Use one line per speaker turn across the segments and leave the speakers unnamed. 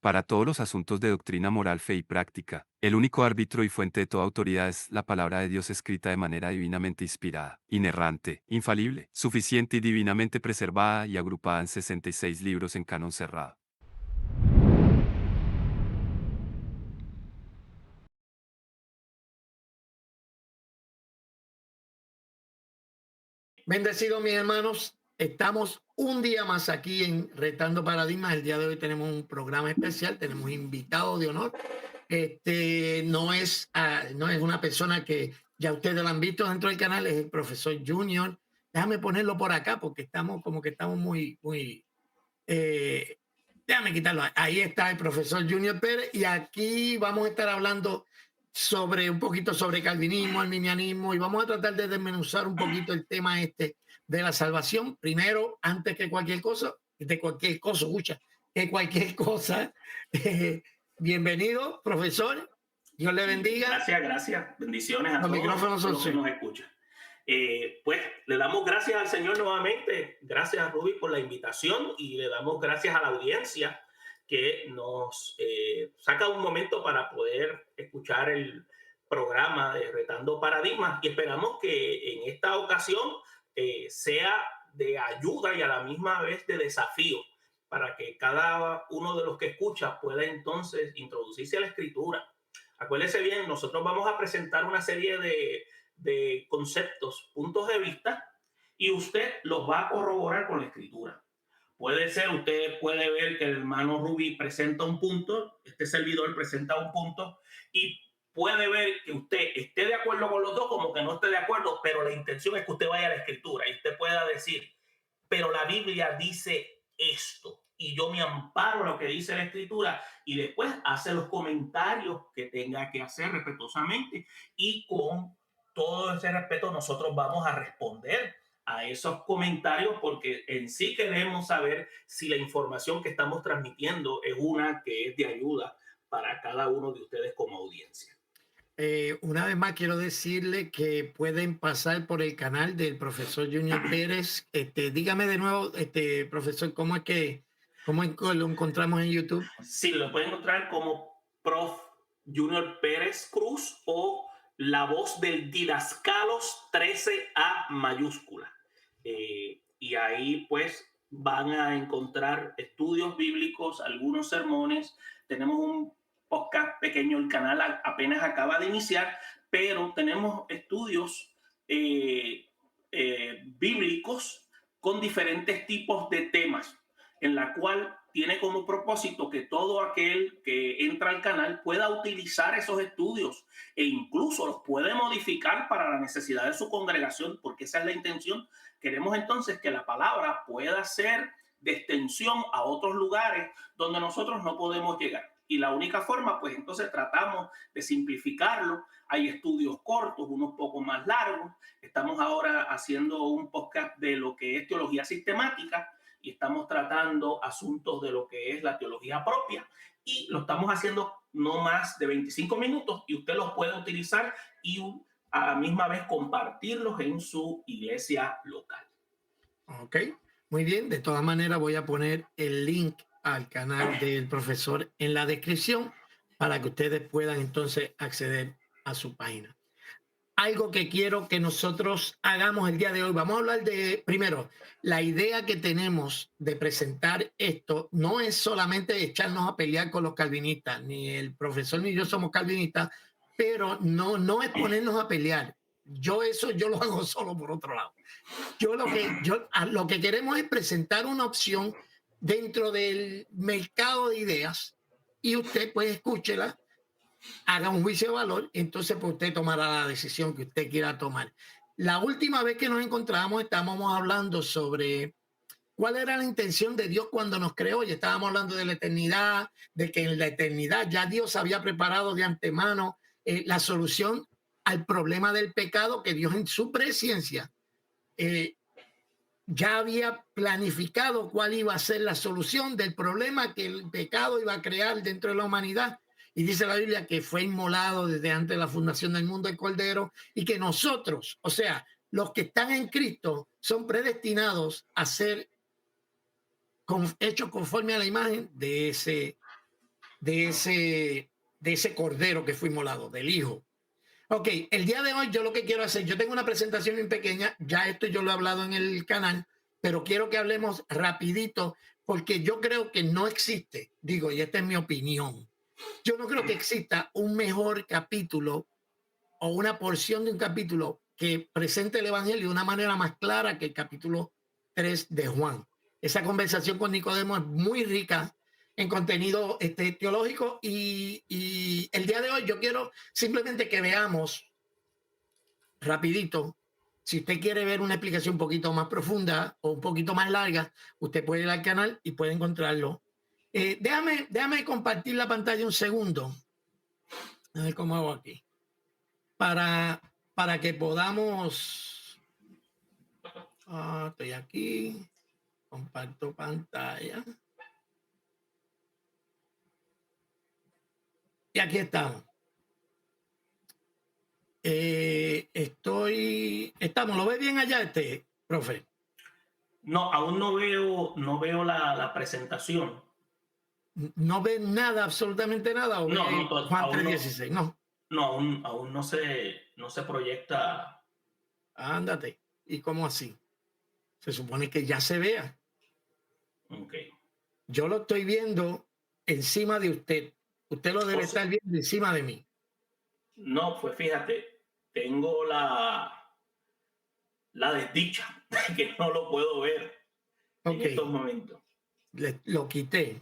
Para todos los asuntos de doctrina moral, fe y práctica, el único árbitro y fuente de toda autoridad es la palabra de Dios escrita de manera divinamente inspirada, inerrante, infalible, suficiente y divinamente preservada y agrupada en 66 libros en canon cerrado.
Bendecidos mis hermanos, estamos un día más aquí en Retando Paradigmas. El día de hoy tenemos un programa especial, tenemos invitado de honor. No es una persona que ya ustedes lo han visto dentro del canal, es el profesor Junior. Déjame ponerlo por acá porque estamos como que estamos muy, eh, déjame quitarlo. Ahí está el profesor Junior Pérez y aquí vamos a estar hablando sobre un poquito sobre calvinismo, arminianismo y vamos a tratar de desmenuzar un poquito el tema de la salvación. Primero, antes que cualquier cosa, escucha, que cualquier cosa. eh, Bienvenido, profesor. Dios le bendiga.
Gracias, gracias. Bendiciones a
Los
todos
micrófonos son
los que
suyos.
nos escuchan. Pues le damos gracias al Señor nuevamente. Gracias, Ruby, por la invitación y le damos gracias a la audiencia que nos saca un momento para poder escuchar el programa de Retando Paradigmas y esperamos que en esta ocasión sea de ayuda y a la misma vez de desafío para que cada uno de los que escucha pueda entonces introducirse a la escritura. Acuérdese bien, nosotros vamos a presentar una serie de conceptos, puntos de vista, y usted los va a corroborar con la escritura. Puede ser, usted puede ver que el hermano Rubí presenta un punto, este servidor presenta un punto, y puede ver que usted esté de acuerdo con los dos, como que no esté de acuerdo, pero la intención es que usted vaya a la escritura y usted pueda decir, pero la Biblia dice esto y yo me amparo en lo que dice la escritura y después hace los comentarios que tenga que hacer respetuosamente y con todo ese respeto nosotros vamos a responder a esos comentarios porque en sí queremos saber si la información que estamos transmitiendo es una que es de ayuda para cada uno de ustedes como audiencia.
Una vez más quiero decirle que pueden pasar por el canal del profesor Junior Pérez. Dígame de nuevo, profesor, lo encontramos en YouTube?
Sí, lo pueden encontrar como Prof. Junior Pérez Cruz o La Voz del Didascalos 13A mayúscula. Y ahí pues van a encontrar estudios bíblicos, algunos sermones. Tenemos un podcast pequeño, el canal apenas acaba de iniciar, pero tenemos estudios bíblicos con diferentes tipos de temas en la cual tiene como propósito que todo aquel que entra al canal pueda utilizar esos estudios e incluso los puede modificar para la necesidad de su congregación, porque esa es la intención. Queremos entonces que la palabra pueda ser de extensión a otros lugares donde nosotros no podemos llegar. Y la única forma, pues entonces tratamos de simplificarlo. Hay estudios cortos, unos poco más largos. Estamos ahora haciendo un podcast de lo que es teología sistemática, y estamos tratando asuntos de lo que es la teología propia y lo estamos haciendo no más de 25 minutos y usted los puede utilizar y a la misma vez compartirlos en su iglesia local.
Ok, muy bien. De todas maneras, voy a poner el link al canal del profesor en la descripción para que ustedes puedan entonces acceder a su página. Algo que quiero que nosotros hagamos el día de hoy. Vamos a hablar de, primero, la idea que tenemos de presentar esto no es solamente echarnos a pelear con los calvinistas, ni el profesor ni yo somos calvinistas, pero no es ponernos a pelear. Yo lo hago solo por otro lado. Lo que queremos es presentar una opción dentro del mercado de ideas y usted pues escúchela, haga un juicio de valor, entonces pues usted tomará la decisión que usted quiera tomar. La última vez que nos encontramos estábamos hablando sobre cuál era la intención de Dios cuando nos creó y estábamos hablando de la eternidad, de que en la eternidad ya Dios había preparado de antemano la solución al problema del pecado, que Dios en su presencia eh, ya había planificado cuál iba a ser la solución del problema que el pecado iba a crear dentro de la humanidad. Y dice la Biblia que fue inmolado desde antes de la fundación del mundo el Cordero y que nosotros, o sea, los que están en Cristo, son predestinados a ser hechos conforme a la imagen de ese de ese cordero que fue inmolado, del Hijo. Ok, el día de hoy yo lo que quiero hacer, yo tengo una presentación bien pequeña, ya esto yo lo he hablado en el canal, pero quiero que hablemos rapidito, porque yo creo que no existe, digo, y esta es mi opinión, yo no creo que exista un mejor capítulo o una porción de un capítulo que presente el Evangelio de una manera más clara que el capítulo 3 de Juan. Esa conversación con Nicodemo es muy rica en contenido teológico y el día de hoy yo quiero simplemente que veamos rapidito. Si usted quiere ver una explicación un poquito más profunda o un poquito más larga, usted puede ir al canal y puede encontrarlo. Déjame compartir la pantalla un segundo. A ver cómo hago aquí. Para que podamos... estoy aquí. Comparto pantalla. Y aquí estamos. Estamos, ¿lo ve bien allá profe?
No, aún no veo la presentación.
¿No ve nada, absolutamente nada? ¿O
No,
ve
no,
Juan
aún
3:16? No.
No, aún no se proyecta.
Ándate. ¿Y cómo así? Se supone que ya se vea.
Ok.
Yo lo estoy viendo encima de usted. Usted lo debe estar viendo encima de mí.
No, pues fíjate, tengo la desdicha de que no lo puedo ver en estos momentos.
Lo quité.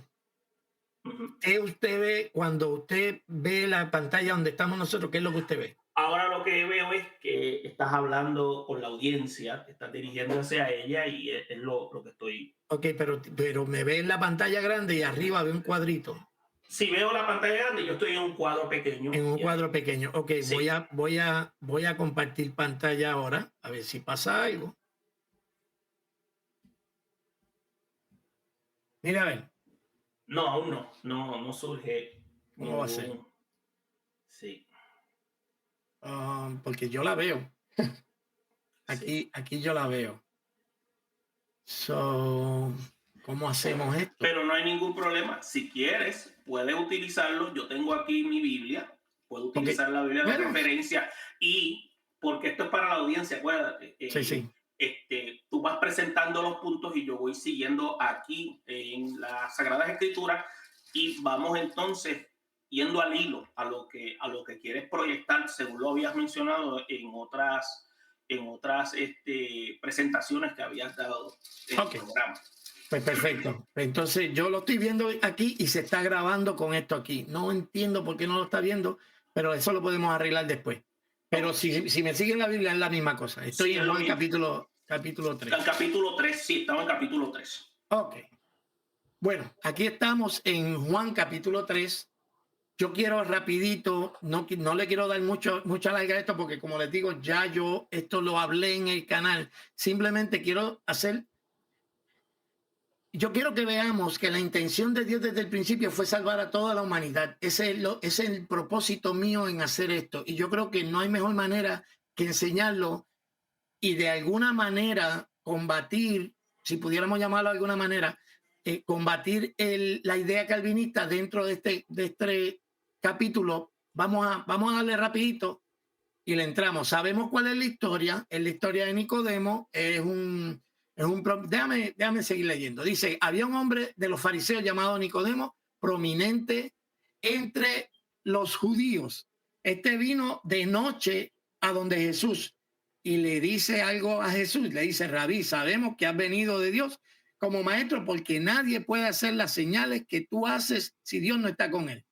Uh-huh.
¿Qué usted ve cuando usted ve la pantalla donde estamos nosotros? ¿Qué es lo que usted ve?
Ahora lo que veo es que estás hablando con la audiencia, te estás dirigiéndose a ella y es lo que estoy...
Ok, pero me ve en la pantalla grande y arriba ve un cuadrito.
Si veo la pantalla grande, yo estoy en un cuadro pequeño.
En un cuadro pequeño. Ok,
sí.
voy a compartir pantalla ahora, a ver si pasa algo. Mira, a ver.
No, aún no surge.
¿Cómo va a ser?
Sí.
Porque yo la veo. Aquí yo la veo. ¿Cómo hacemos esto?
Pero no hay ningún problema. Si quieres, puedes utilizarlo. Yo tengo aquí mi Biblia. Puedo utilizar la Biblia de referencia. Y porque esto es para la audiencia, acuérdate.
Sí.
Tú vas presentando los puntos y yo voy siguiendo aquí en las Sagradas Escrituras y vamos entonces yendo al hilo a lo que quieres proyectar, según lo habías mencionado en otras presentaciones que habías dado en el programa.
Pues perfecto. Entonces yo lo estoy viendo aquí y se está grabando con esto aquí. No entiendo por qué no lo está viendo, pero eso lo podemos arreglar después. Pero si me siguen la Biblia es la misma cosa. Estoy en Juan capítulo 3.
En capítulo 3, sí, estamos en capítulo 3.
Ok. Bueno, aquí estamos en Juan capítulo 3. Yo quiero rapidito, no le quiero dar mucha larga a esto porque como les digo, ya yo esto lo hablé en el canal. Simplemente yo quiero que veamos que la intención de Dios desde el principio fue salvar a toda la humanidad. Ese es el propósito mío en hacer esto. Y yo creo que no hay mejor manera que enseñarlo y de alguna manera combatir, si pudiéramos llamarlo de alguna manera, combatir la idea calvinista dentro de este capítulo. Vamos a darle rapidito y le entramos. Sabemos cuál es la historia. Es la historia de Nicodemo. Déjame seguir leyendo. Dice, había un hombre de los fariseos llamado Nicodemo, prominente entre los judíos. Este vino de noche a donde Jesús y le dice algo a Jesús. Le dice, Rabí, sabemos que has venido de Dios como maestro porque nadie puede hacer las señales que tú haces si Dios no está con él.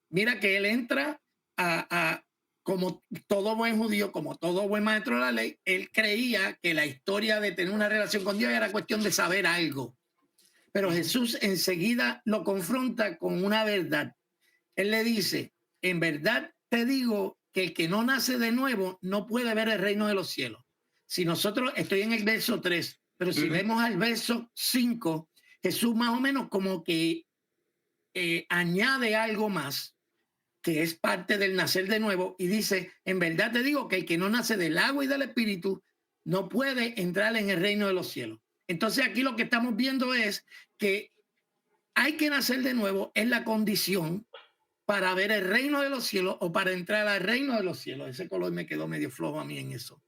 Mira que él entra como todo buen judío, como todo buen maestro de la ley, él creía que la historia de tener una relación con Dios era cuestión de saber algo. Pero Jesús enseguida lo confronta con una verdad. Él le dice, en verdad te digo que el que no nace de nuevo no puede ver el reino de los cielos. Si nosotros, estoy en el verso 3, pero si vemos al verso 5, Jesús más o menos como que añade algo más, que es parte del nacer de nuevo, y dice, en verdad te digo que el que no nace del agua y del espíritu no puede entrar en el reino de los cielos. Entonces aquí lo que estamos viendo es que hay que nacer de nuevo, es la condición, para ver el reino de los cielos o para entrar al reino de los cielos. Ese color me quedó medio flojo a mí en eso.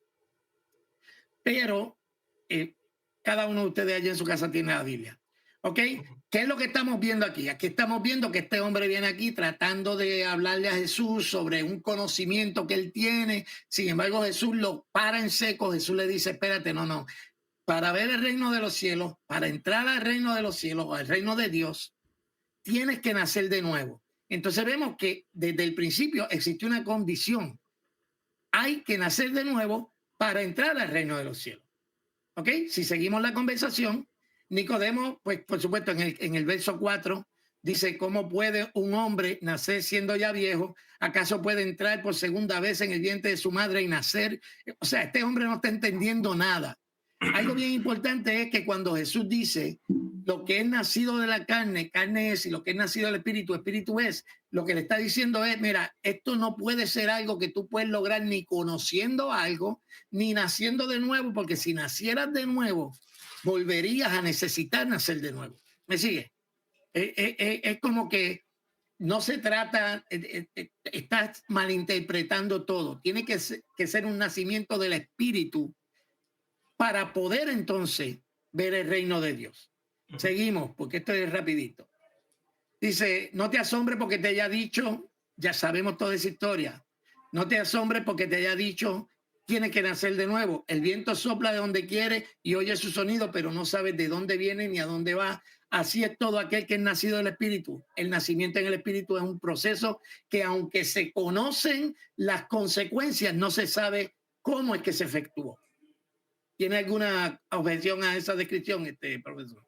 Pero cada uno de ustedes allá en su casa tiene la Biblia. ¿Ok? ¿Qué es lo que estamos viendo aquí? Aquí estamos viendo que este hombre viene aquí tratando de hablarle a Jesús sobre un conocimiento que él tiene. Sin embargo, Jesús lo para en seco. Jesús le dice, espérate, no. Para ver el reino de los cielos, para entrar al reino de los cielos o al reino de Dios, tienes que nacer de nuevo. Entonces vemos que desde el principio existe una condición. Hay que nacer de nuevo para entrar al reino de los cielos. ¿Ok? Si seguimos la conversación, Nicodemo, pues por supuesto en el verso 4, dice, ¿cómo puede un hombre nacer siendo ya viejo? ¿Acaso puede entrar por segunda vez en el vientre de su madre y nacer? O sea, este hombre no está entendiendo nada. Algo bien importante es que cuando Jesús dice, lo que es nacido de la carne, carne es, y lo que es nacido del espíritu, espíritu es, lo que le está diciendo es, mira, esto no puede ser algo que tú puedes lograr ni conociendo algo, ni naciendo de nuevo, porque si nacieras de nuevo, volverías a necesitar nacer de nuevo. ¿Me sigue? Es como que no se trata, estás malinterpretando todo. Tiene que ser un nacimiento del espíritu para poder entonces ver el reino de Dios. Seguimos, porque esto es rapidito. Dice, no te asombres porque te haya dicho, ya sabemos toda esa historia. No te asombres porque te haya dicho, tienes que nacer de nuevo. El viento sopla de donde quiere y oye su sonido, pero no sabes de dónde viene ni a dónde va. Así es todo aquel que es nacido del Espíritu. El nacimiento en el Espíritu es un proceso que aunque se conocen las consecuencias, no se sabe cómo es que se efectuó. ¿Tiene alguna objeción a esa descripción, profesor?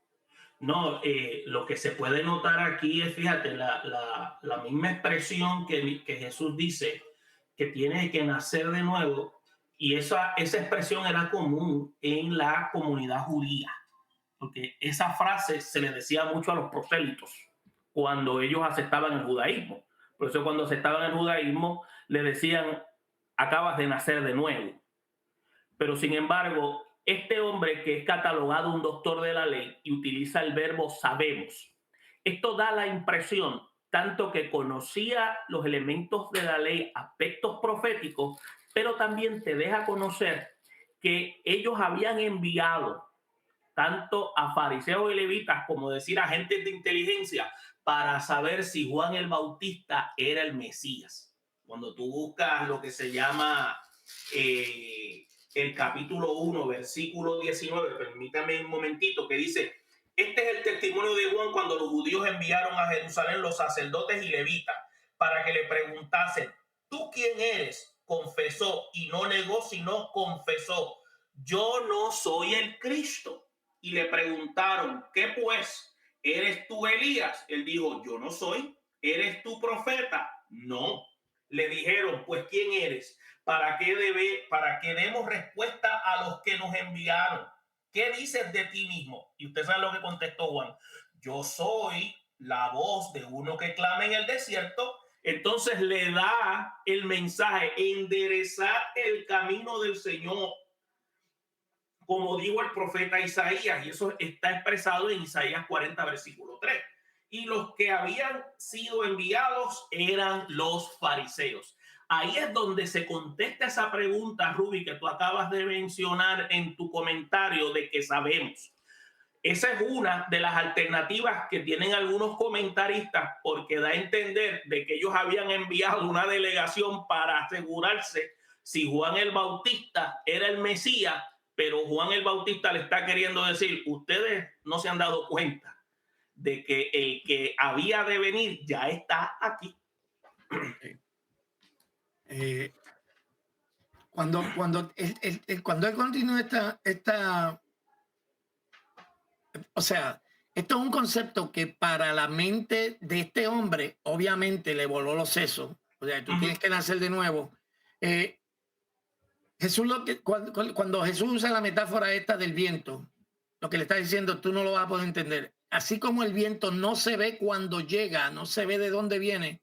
No, lo que se puede notar aquí es, fíjate, la misma expresión que Jesús dice, que tiene que nacer de nuevo, y esa expresión era común en la comunidad judía, porque esa frase se le decía mucho a los prosélitos cuando ellos aceptaban el judaísmo. Por eso cuando aceptaban el judaísmo le decían, acabas de nacer de nuevo. Pero sin embargo, este hombre que es catalogado un doctor de la ley y utiliza el verbo sabemos, esto da la impresión tanto que conocía los elementos de la ley, aspectos proféticos, pero también te deja conocer que ellos habían enviado tanto a fariseos y levitas como decir agentes de inteligencia para saber si Juan el Bautista era el Mesías. Cuando tú buscas lo que se llama el capítulo 1, versículo 19, permítame un momentito, que dice, este es el testimonio de Juan cuando los judíos enviaron a Jerusalén los sacerdotes y levitas para que le preguntasen, ¿tú quién eres? Confesó y no negó, sino confesó, yo no soy el Cristo. Y le preguntaron, ¿qué pues? ¿Eres tú Elías? Él dijo, yo no soy. ¿Eres tú profeta? No. Le dijeron, pues ¿quién eres? ¿Para qué demos respuesta a los que nos enviaron? ¿Qué dices de ti mismo? Y usted sabe lo que contestó Juan. Yo soy la voz de uno que clama en el desierto. Entonces le da el mensaje, enderezar el camino del Señor, como dijo el profeta Isaías, y eso está expresado en Isaías 40, versículo 3. Y los que habían sido enviados eran los fariseos. Ahí es donde se contesta esa pregunta, Ruby, que tú acabas de mencionar en tu comentario de que sabemos. Esa es una de las alternativas que tienen algunos comentaristas, porque da a entender de que ellos habían enviado una delegación para asegurarse si Juan el Bautista era el Mesías, pero Juan el Bautista le está queriendo decir, ustedes no se han dado cuenta de que el que había de venir ya está aquí.
Cuando él continúa o sea, esto es un concepto que para la mente de este hombre obviamente le voló los sesos. O sea, tú tienes que nacer de nuevo. Jesús, cuando Jesús usa la metáfora esta del viento, lo que le está diciendo, tú no lo vas a poder entender. Así como el viento no se ve cuando llega, no se ve de dónde viene,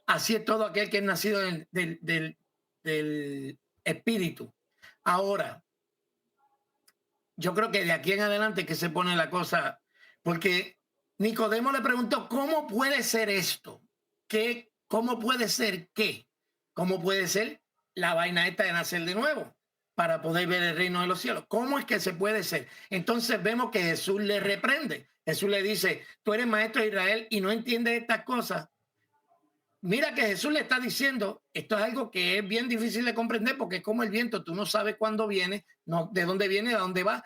así es todo aquel que es nacido del Espíritu. Ahora, yo creo que de aquí en adelante que se pone la cosa, porque Nicodemo le preguntó, ¿cómo puede ser esto? ¿cómo puede ser qué? ¿Cómo puede ser la vaina esta de nacer de nuevo para poder ver el reino de los cielos? ¿Cómo es que se puede ser? Entonces vemos que Jesús le reprende. Jesús le dice, tú eres maestro de Israel y no entiendes estas cosas. Mira que Jesús le está diciendo, esto es algo que es bien difícil de comprender porque es como el viento, tú no sabes cuándo viene, no, de dónde viene, de dónde va,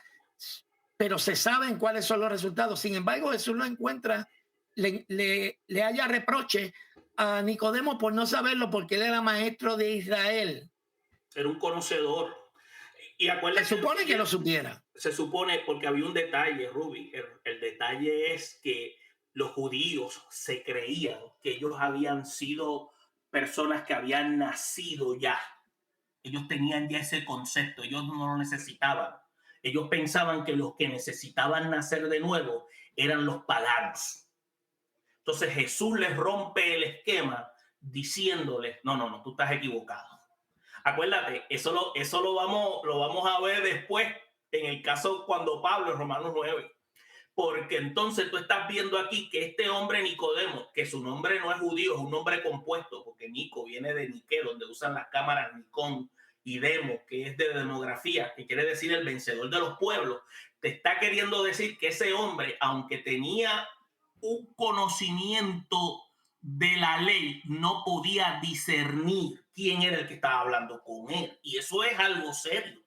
pero se saben cuáles son los resultados. Sin embargo, Jesús lo encuentra, le haya reproche a Nicodemo por no saberlo porque él era maestro de Israel.
Era un conocedor. Y acuérdate,
se supone que lo supiera.
Se supone, porque había un detalle, Ruby. El detalle es que los judíos se creían que ellos habían sido personas que habían nacido ya. Ellos tenían ya ese concepto, ellos no lo necesitaban. Ellos pensaban que los que necesitaban nacer de nuevo eran los paganos. Entonces Jesús les rompe el esquema diciéndoles, no, tú estás equivocado. Acuérdate, eso lo vamos a ver después en el caso cuando Pablo en Romanos 9. Porque entonces tú estás viendo aquí que este hombre Nicodemo, que su nombre no es judío, es un nombre compuesto, porque Nico viene de Nique, donde usan las cámaras Nikon, y Demo, que es de demografía, que quiere decir el vencedor de los pueblos, te está queriendo decir que ese hombre, aunque tenía un conocimiento de la ley, no podía discernir quién era el que estaba hablando con él. Y eso es algo serio.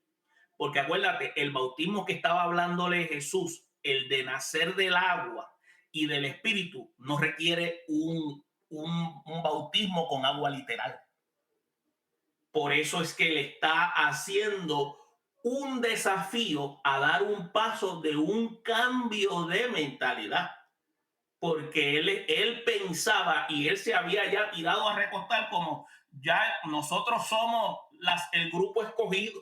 Porque acuérdate, el bautismo que estaba hablándole Jesús, el de nacer del agua y del espíritu, no requiere un bautismo con agua literal. Por eso es que le está haciendo un desafío a dar un paso de un cambio de mentalidad. Porque él pensaba y él se había ya tirado a recostar como ya nosotros somos el grupo escogido.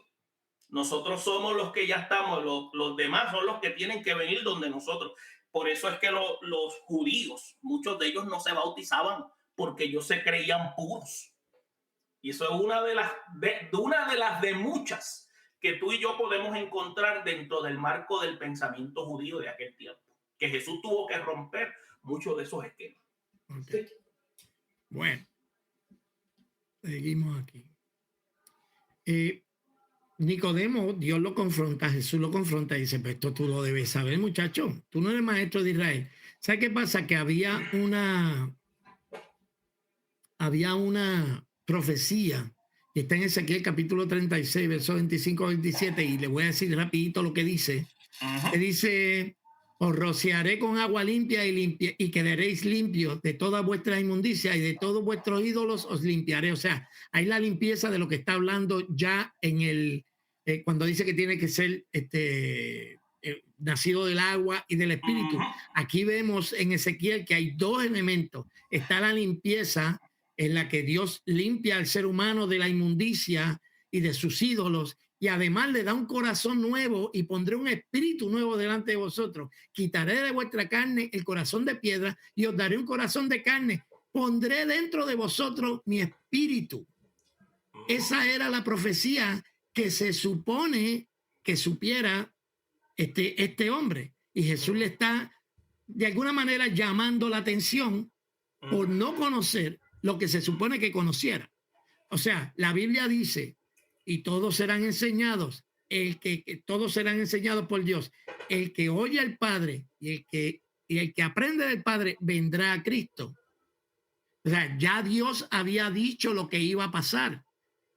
Nosotros somos los que ya estamos, los demás son los que tienen que venir donde nosotros. Por eso es que los judíos, muchos de ellos no se bautizaban porque ellos se creían puros. Y eso es una de las muchas que tú y yo podemos encontrar dentro del marco del pensamiento judío de aquel tiempo. Que Jesús tuvo que romper muchos de esos esquemas.
Okay. Sí. Bueno, seguimos aquí. Nicodemo, Dios lo confronta, Jesús lo confronta y dice, pues esto tú lo debes saber, muchacho, tú no eres maestro de Israel. ¿Sabes qué pasa? Que había una profecía que está en Ezequiel capítulo 36, versos 25 a 27, y le voy a decir rapidito lo que dice. Que dice, os rociaré con agua limpia y quedaréis limpios de toda vuestra inmundicia y de todos vuestros ídolos os limpiaré. O sea, hay la limpieza de lo que está hablando ya en cuando dice que tiene que ser nacido del agua y del espíritu. Aquí vemos en Ezequiel que hay dos elementos. Está la limpieza en la que Dios limpia al ser humano de la inmundicia y de sus ídolos, y además le da un corazón nuevo y pondré un espíritu nuevo delante de vosotros. Quitaré de vuestra carne el corazón de piedra y os daré un corazón de carne. Pondré dentro de vosotros mi espíritu. Esa era la profecía que se supone que supiera este hombre. Y Jesús le está de alguna manera llamando la atención por no conocer lo que se supone que conociera. O sea, la Biblia dice, y todos serán enseñados, todos serán enseñados por Dios. El que oye al Padre y el que aprende del Padre vendrá a Cristo. O sea, ya Dios había dicho lo que iba a pasar.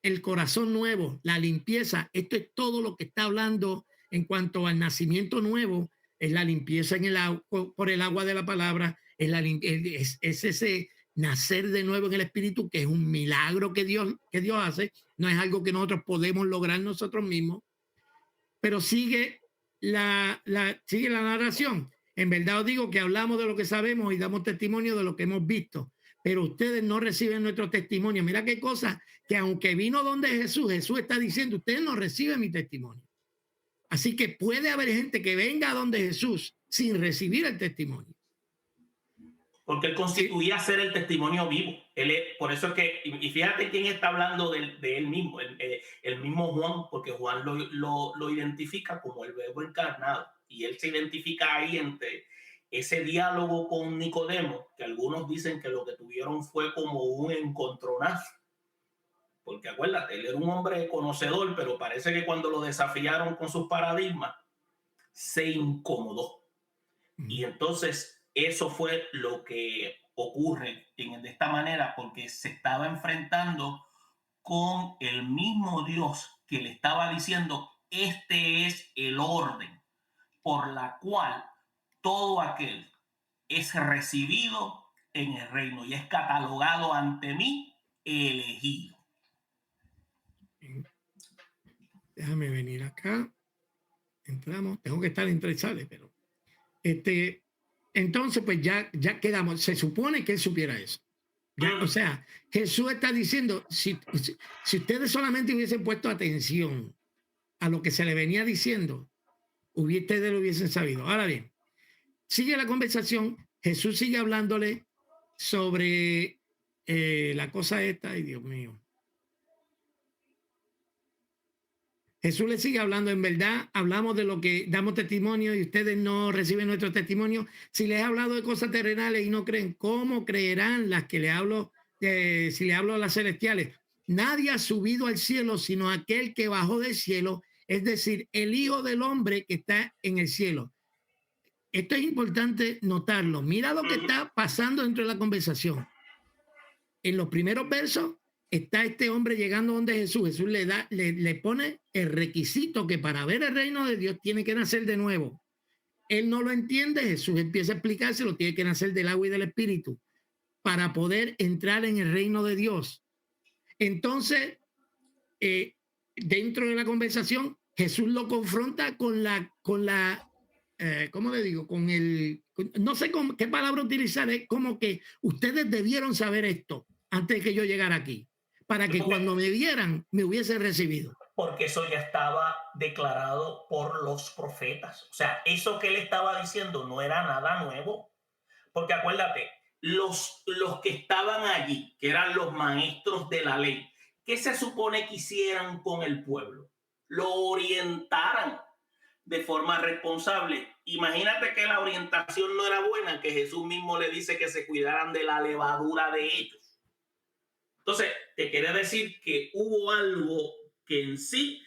El corazón nuevo, la limpieza, esto es todo lo que está hablando en cuanto al nacimiento nuevo, es la limpieza en el agua, por el agua de la palabra, es ese nacer de nuevo en el espíritu, que es un milagro que Dios hace, no es algo que nosotros podemos lograr nosotros mismos, pero sigue la narración. En verdad os digo que hablamos de lo que sabemos y damos testimonio de lo que hemos visto, pero ustedes no reciben nuestro testimonio. Mira qué cosa, que aunque vino donde Jesús está diciendo, ustedes no reciben mi testimonio. Así que puede haber gente que venga donde Jesús sin recibir el testimonio.
Porque él constituía ser el testimonio vivo. Por eso es que, y fíjate quién está hablando de él mismo, el mismo Juan, porque Juan lo identifica como el Verbo encarnado. Y él se identifica ahí ese diálogo con Nicodemo, que algunos dicen que lo que tuvieron fue como un encontronazo, porque acuérdate, él era un hombre conocedor, pero parece que cuando lo desafiaron con sus paradigmas, se incomodó. Y entonces eso fue lo que ocurre de esta manera, porque se estaba enfrentando con el mismo Dios que le estaba diciendo, este es el orden por la cual todo aquel es recibido en el reino y es catalogado ante mí elegido.
Déjame venir acá. Entramos. Tengo que estar entre sales, pero entonces pues ya quedamos. Se supone que él supiera eso. Ya, o sea, Jesús está diciendo, si ustedes solamente hubiesen puesto atención a lo que se le venía diciendo, ustedes lo hubiesen sabido. Ahora bien, sigue la conversación, Jesús sigue hablándole sobre la cosa esta, ay Dios mío. Jesús le sigue hablando, en verdad, hablamos de lo que damos testimonio y ustedes no reciben nuestro testimonio. Si les he hablado de cosas terrenales y no creen, ¿cómo creerán las que le hablo, si le hablo a las celestiales? Nadie ha subido al cielo sino aquel que bajó del cielo, es decir, el Hijo del Hombre que está en el cielo. Esto es importante notarlo. Mira lo que está pasando dentro de la conversación. En los primeros versos está este hombre llegando donde Jesús. Jesús le pone el requisito que para ver el reino de Dios tiene que nacer de nuevo. Él no lo entiende, Jesús empieza a explicárselo, tiene que nacer del agua y del espíritu para poder entrar en el reino de Dios. Entonces, dentro de la conversación, Jesús lo confronta con la ¿cómo le digo? No sé qué palabra utilizar, es como que ustedes debieron saber esto antes de que yo llegara aquí, para que cuando me vieran, me hubiesen recibido.
Porque eso ya estaba declarado por los profetas. O sea, eso que él estaba diciendo no era nada nuevo. Porque acuérdate, los que estaban allí, que eran los maestros de la ley, ¿qué se supone que hicieran con el pueblo? Lo orientaran de forma responsable. Imagínate que la orientación no era buena, que Jesús mismo le dice que se cuidaran de la levadura de ellos. Entonces, te quiere decir que hubo algo que en sí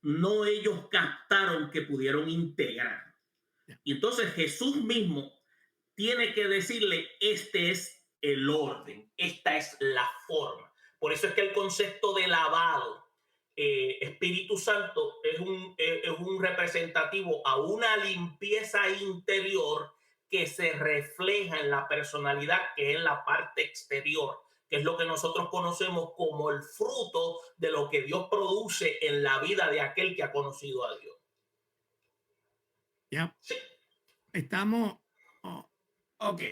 no ellos captaron que pudieron integrar. Y entonces Jesús mismo tiene que decirle, este es el orden, esta es la forma. Por eso es que el concepto de lavado, Espíritu Santo, es un representativo a una limpieza interior que se refleja en la personalidad, que es la parte exterior, que es lo que nosotros conocemos como el fruto de lo que Dios produce en la vida de aquel que ha conocido a Dios.
Ya. Sí. Estamos... ok.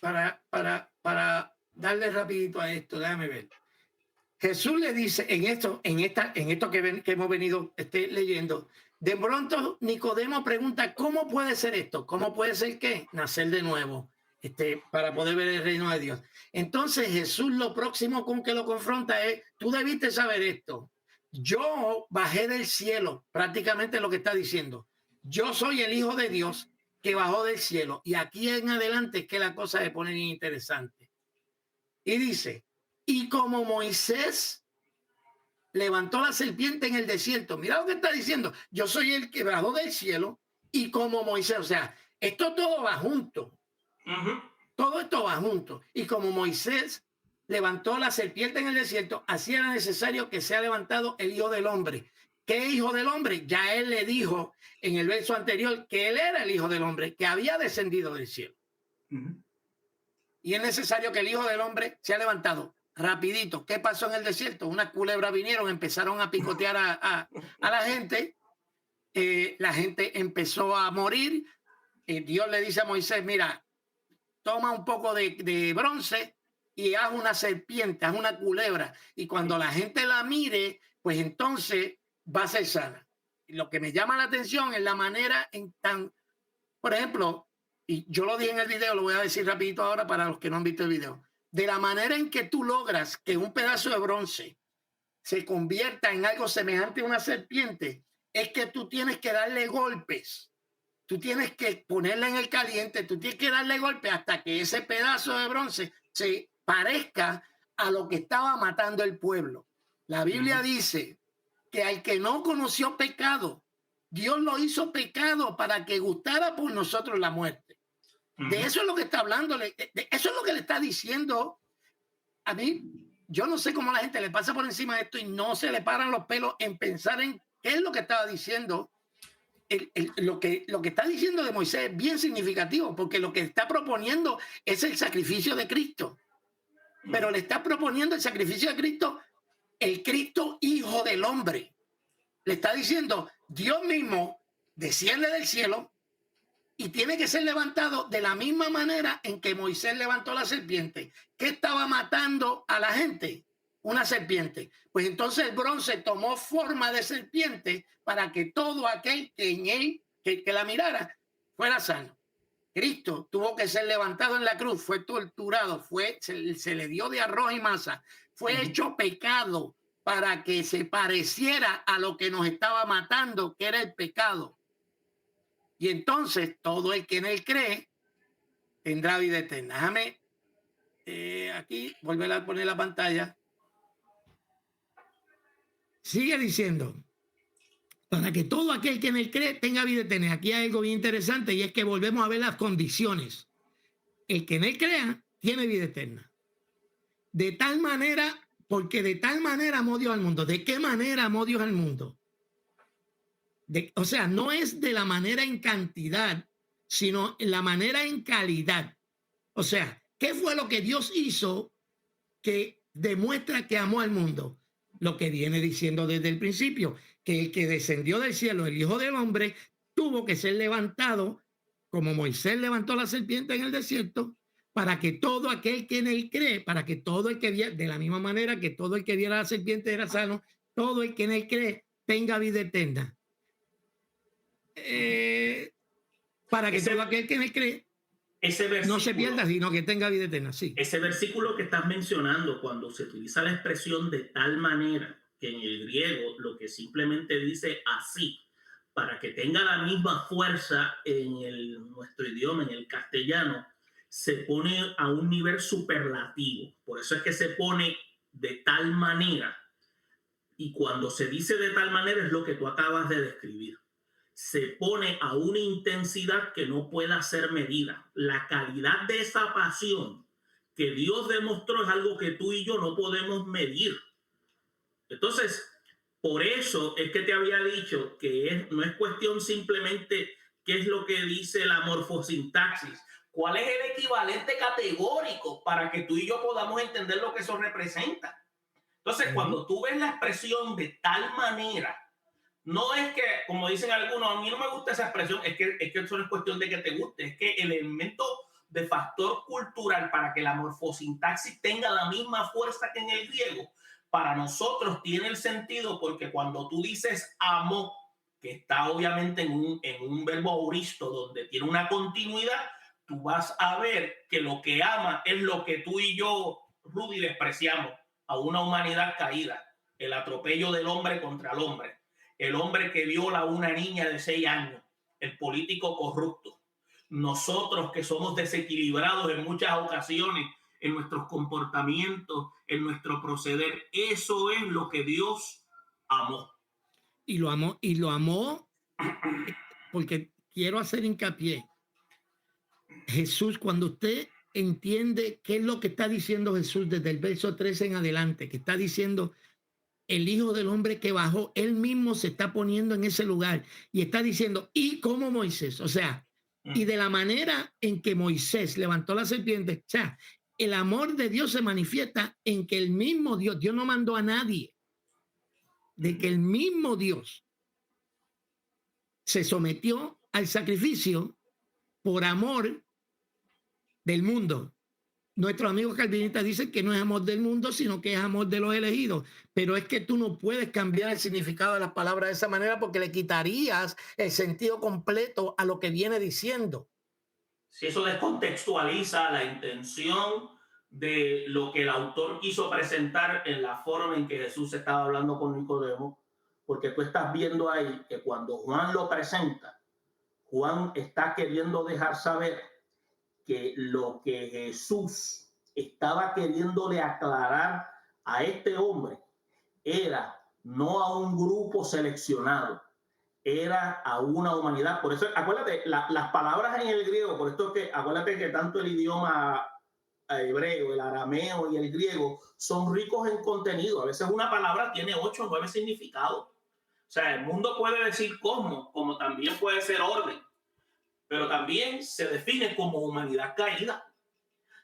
Para darle rapidito a esto, déjame ver. Jesús le dice en esto que hemos venido leyendo, de pronto Nicodemo pregunta, ¿cómo puede ser esto? ¿Cómo puede ser qué? Nacer de nuevo, para poder ver el reino de Dios. Entonces Jesús lo próximo con que lo confronta es, tú debiste saber esto. Yo bajé del cielo, prácticamente lo que está diciendo. Yo soy el Hijo de Dios que bajó del cielo. Y aquí en adelante es que la cosa se pone bien interesante. Y dice, y como Moisés levantó la serpiente en el desierto, mira lo que está diciendo, yo soy el que bajó del cielo y como Moisés, o sea, esto todo va junto. Todo esto va junto. Y como Moisés levantó la serpiente en el desierto, así era necesario que sea levantado el Hijo del Hombre. ¿Qué Hijo del Hombre? Ya él le dijo en el verso anterior que él era el Hijo del Hombre, que había descendido del cielo. Y es necesario que el Hijo del Hombre sea levantado. Rapidito, ¿qué pasó en el desierto? Unas culebras vinieron, empezaron a picotear a la gente. La gente empezó a morir. Dios le dice a Moisés, mira, toma un poco de bronce y haz una serpiente, haz una culebra. Y cuando la gente la mire, pues entonces va a ser sana. Y lo que me llama la atención es la manera en tan, por ejemplo, y yo lo dije en el video, lo voy a decir rapidito ahora para los que no han visto el video, de la manera en que tú logras que un pedazo de bronce se convierta en algo semejante a una serpiente, es que tú tienes que darle golpes. tú tienes que ponerla en el caliente, tú tienes que darle golpe hasta que ese pedazo de bronce se parezca a lo que estaba matando el pueblo. La Biblia dice que al que no conoció pecado, Dios lo hizo pecado para que gustara por nosotros la muerte. De eso es lo que está hablando, eso es lo que le está diciendo. A mí, yo no sé cómo la gente le pasa por encima de esto y no se le paran los pelos en pensar en qué es lo que estaba diciendo. Lo que está diciendo de Moisés es bien significativo, porque lo que está proponiendo es el sacrificio de Cristo. Pero le está proponiendo el sacrificio de Cristo, el Cristo hijo del hombre. Le está diciendo, Dios mismo desciende del cielo y tiene que ser levantado de la misma manera en que Moisés levantó la serpiente. ¿Qué estaba matando a la gente? Una serpiente. Pues entonces el bronce tomó forma de serpiente para que todo aquel que en él, que la mirara, fuera sano. Cristo tuvo que ser levantado en la cruz, fue torturado, se le dio de arroz y masa, fue hecho pecado para que se pareciera a lo que nos estaba matando, que era el pecado. Y entonces todo el que en él cree tendrá vida eterna. Déjame aquí volver a poner la pantalla. Sigue diciendo, para que todo aquel que en él cree tenga vida eterna. Aquí hay algo bien interesante y es que volvemos a ver las condiciones. El que en él crea tiene vida eterna. De tal manera, porque de tal manera amó Dios al mundo. ¿De qué manera amó Dios al mundo? O sea, no es de la manera en cantidad, sino en la manera en calidad. O sea, ¿qué fue lo que Dios hizo que demuestra que amó al mundo? Lo que viene diciendo desde el principio, que el que descendió del cielo, el Hijo del Hombre, tuvo que ser levantado, como Moisés levantó la serpiente en el desierto, para que todo aquel que en él cree, para que todo el que viera, de la misma manera que todo el que viera la serpiente era sano, todo el que en él cree tenga vida eterna. Para que todo aquel que en él cree no se pierda, sino que tenga vida eterna. Sí.
Ese versículo que estás mencionando, cuando se utiliza la expresión de tal manera, que en el griego lo que simplemente dice así, para que tenga la misma fuerza en nuestro idioma, en el castellano, se pone a un nivel superlativo. Por eso es que se pone de tal manera. Y cuando se dice de tal manera es lo que tú acabas de describir. Se pone a una intensidad que no pueda ser medida. La calidad de esa pasión que Dios demostró es algo que tú y yo no podemos medir. Entonces, por eso es que te había dicho que no es cuestión simplemente qué es lo que dice la morfosintaxis, cuál es el equivalente categórico para que tú y yo podamos entender lo que eso representa. Entonces, cuando tú ves la expresión de tal manera, no es que, como dicen algunos, a mí no me gusta esa expresión, es que eso no es cuestión de que te guste, es que el elemento de factor cultural para que la morfosintaxis tenga la misma fuerza que en el griego, para nosotros tiene el sentido porque cuando tú dices amó, que está obviamente en un verbo auristo donde tiene una continuidad, tú vas a ver que lo que ama es lo que tú y yo, Rudy, despreciamos a una humanidad caída, el atropello del hombre contra el hombre. El hombre que viola a una niña de 6 años, el político corrupto, nosotros que somos desequilibrados en muchas ocasiones en nuestros comportamientos, en nuestro proceder, eso es lo que Dios amó.
Y lo amó porque quiero hacer hincapié. Jesús, cuando usted entiende qué es lo que está diciendo Jesús desde el verso 13 en adelante, que está diciendo el Hijo del Hombre que bajó, él mismo se está poniendo en ese lugar y está diciendo, y como Moisés, o sea, y de la manera en que Moisés levantó la serpiente, o sea, el amor de Dios se manifiesta en que el mismo Dios no mandó a nadie, de que el mismo Dios se sometió al sacrificio por amor del mundo. Nuestros amigos calvinistas dicen que no es amor del mundo, sino que es amor de los elegidos. Pero es que tú no puedes cambiar el significado de las palabras de esa manera porque le quitarías el sentido completo a lo que viene diciendo.
Si eso descontextualiza la intención de lo que el autor quiso presentar en la forma en que Jesús estaba hablando con Nicodemo, porque tú estás viendo ahí que cuando Juan lo presenta, Juan está queriendo dejar saber que lo que Jesús estaba queriéndole aclarar a este hombre era no a un grupo seleccionado, era a una humanidad. Por eso, acuérdate, las palabras en el griego, por esto que acuérdate que tanto el idioma hebreo, el arameo y el griego son ricos en contenido. A veces una palabra tiene 8 o 9 significados. O sea, el mundo puede decir cosmos, como también puede ser orden, pero también se define como humanidad caída.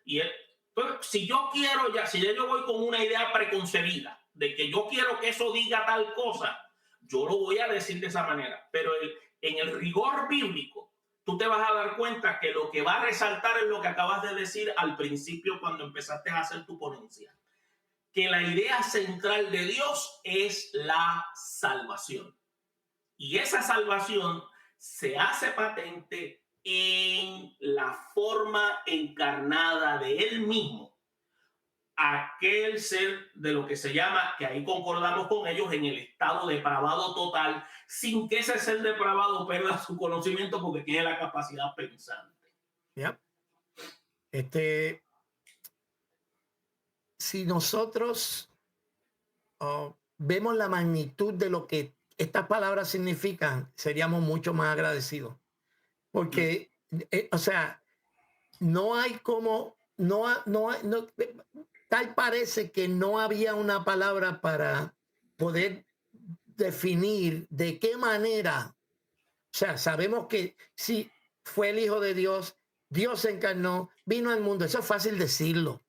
Y entonces, si yo quiero si yo voy con una idea preconcebida de que yo quiero que eso diga tal cosa, yo lo voy a decir de esa manera. Pero en el rigor bíblico, tú te vas a dar cuenta que lo que va a resaltar es lo que acabas de decir al principio cuando empezaste a hacer tu ponencia. Que la idea central de Dios es la salvación. Y esa salvación se hace patente en la forma encarnada de Él mismo, aquel ser de lo que se llama, que ahí concordamos con ellos, en el estado depravado total, sin que ese ser depravado pierda su conocimiento porque tiene la capacidad pensante.
¿Ya? Si nosotros vemos la magnitud de lo que estas palabras significan, seríamos mucho más agradecidos. Porque, o sea, no hay como, tal parece que no había una palabra para poder definir de qué manera. O sea, sabemos que sí, fue el Hijo de Dios, Dios se encarnó, vino al mundo, eso es fácil decirlo.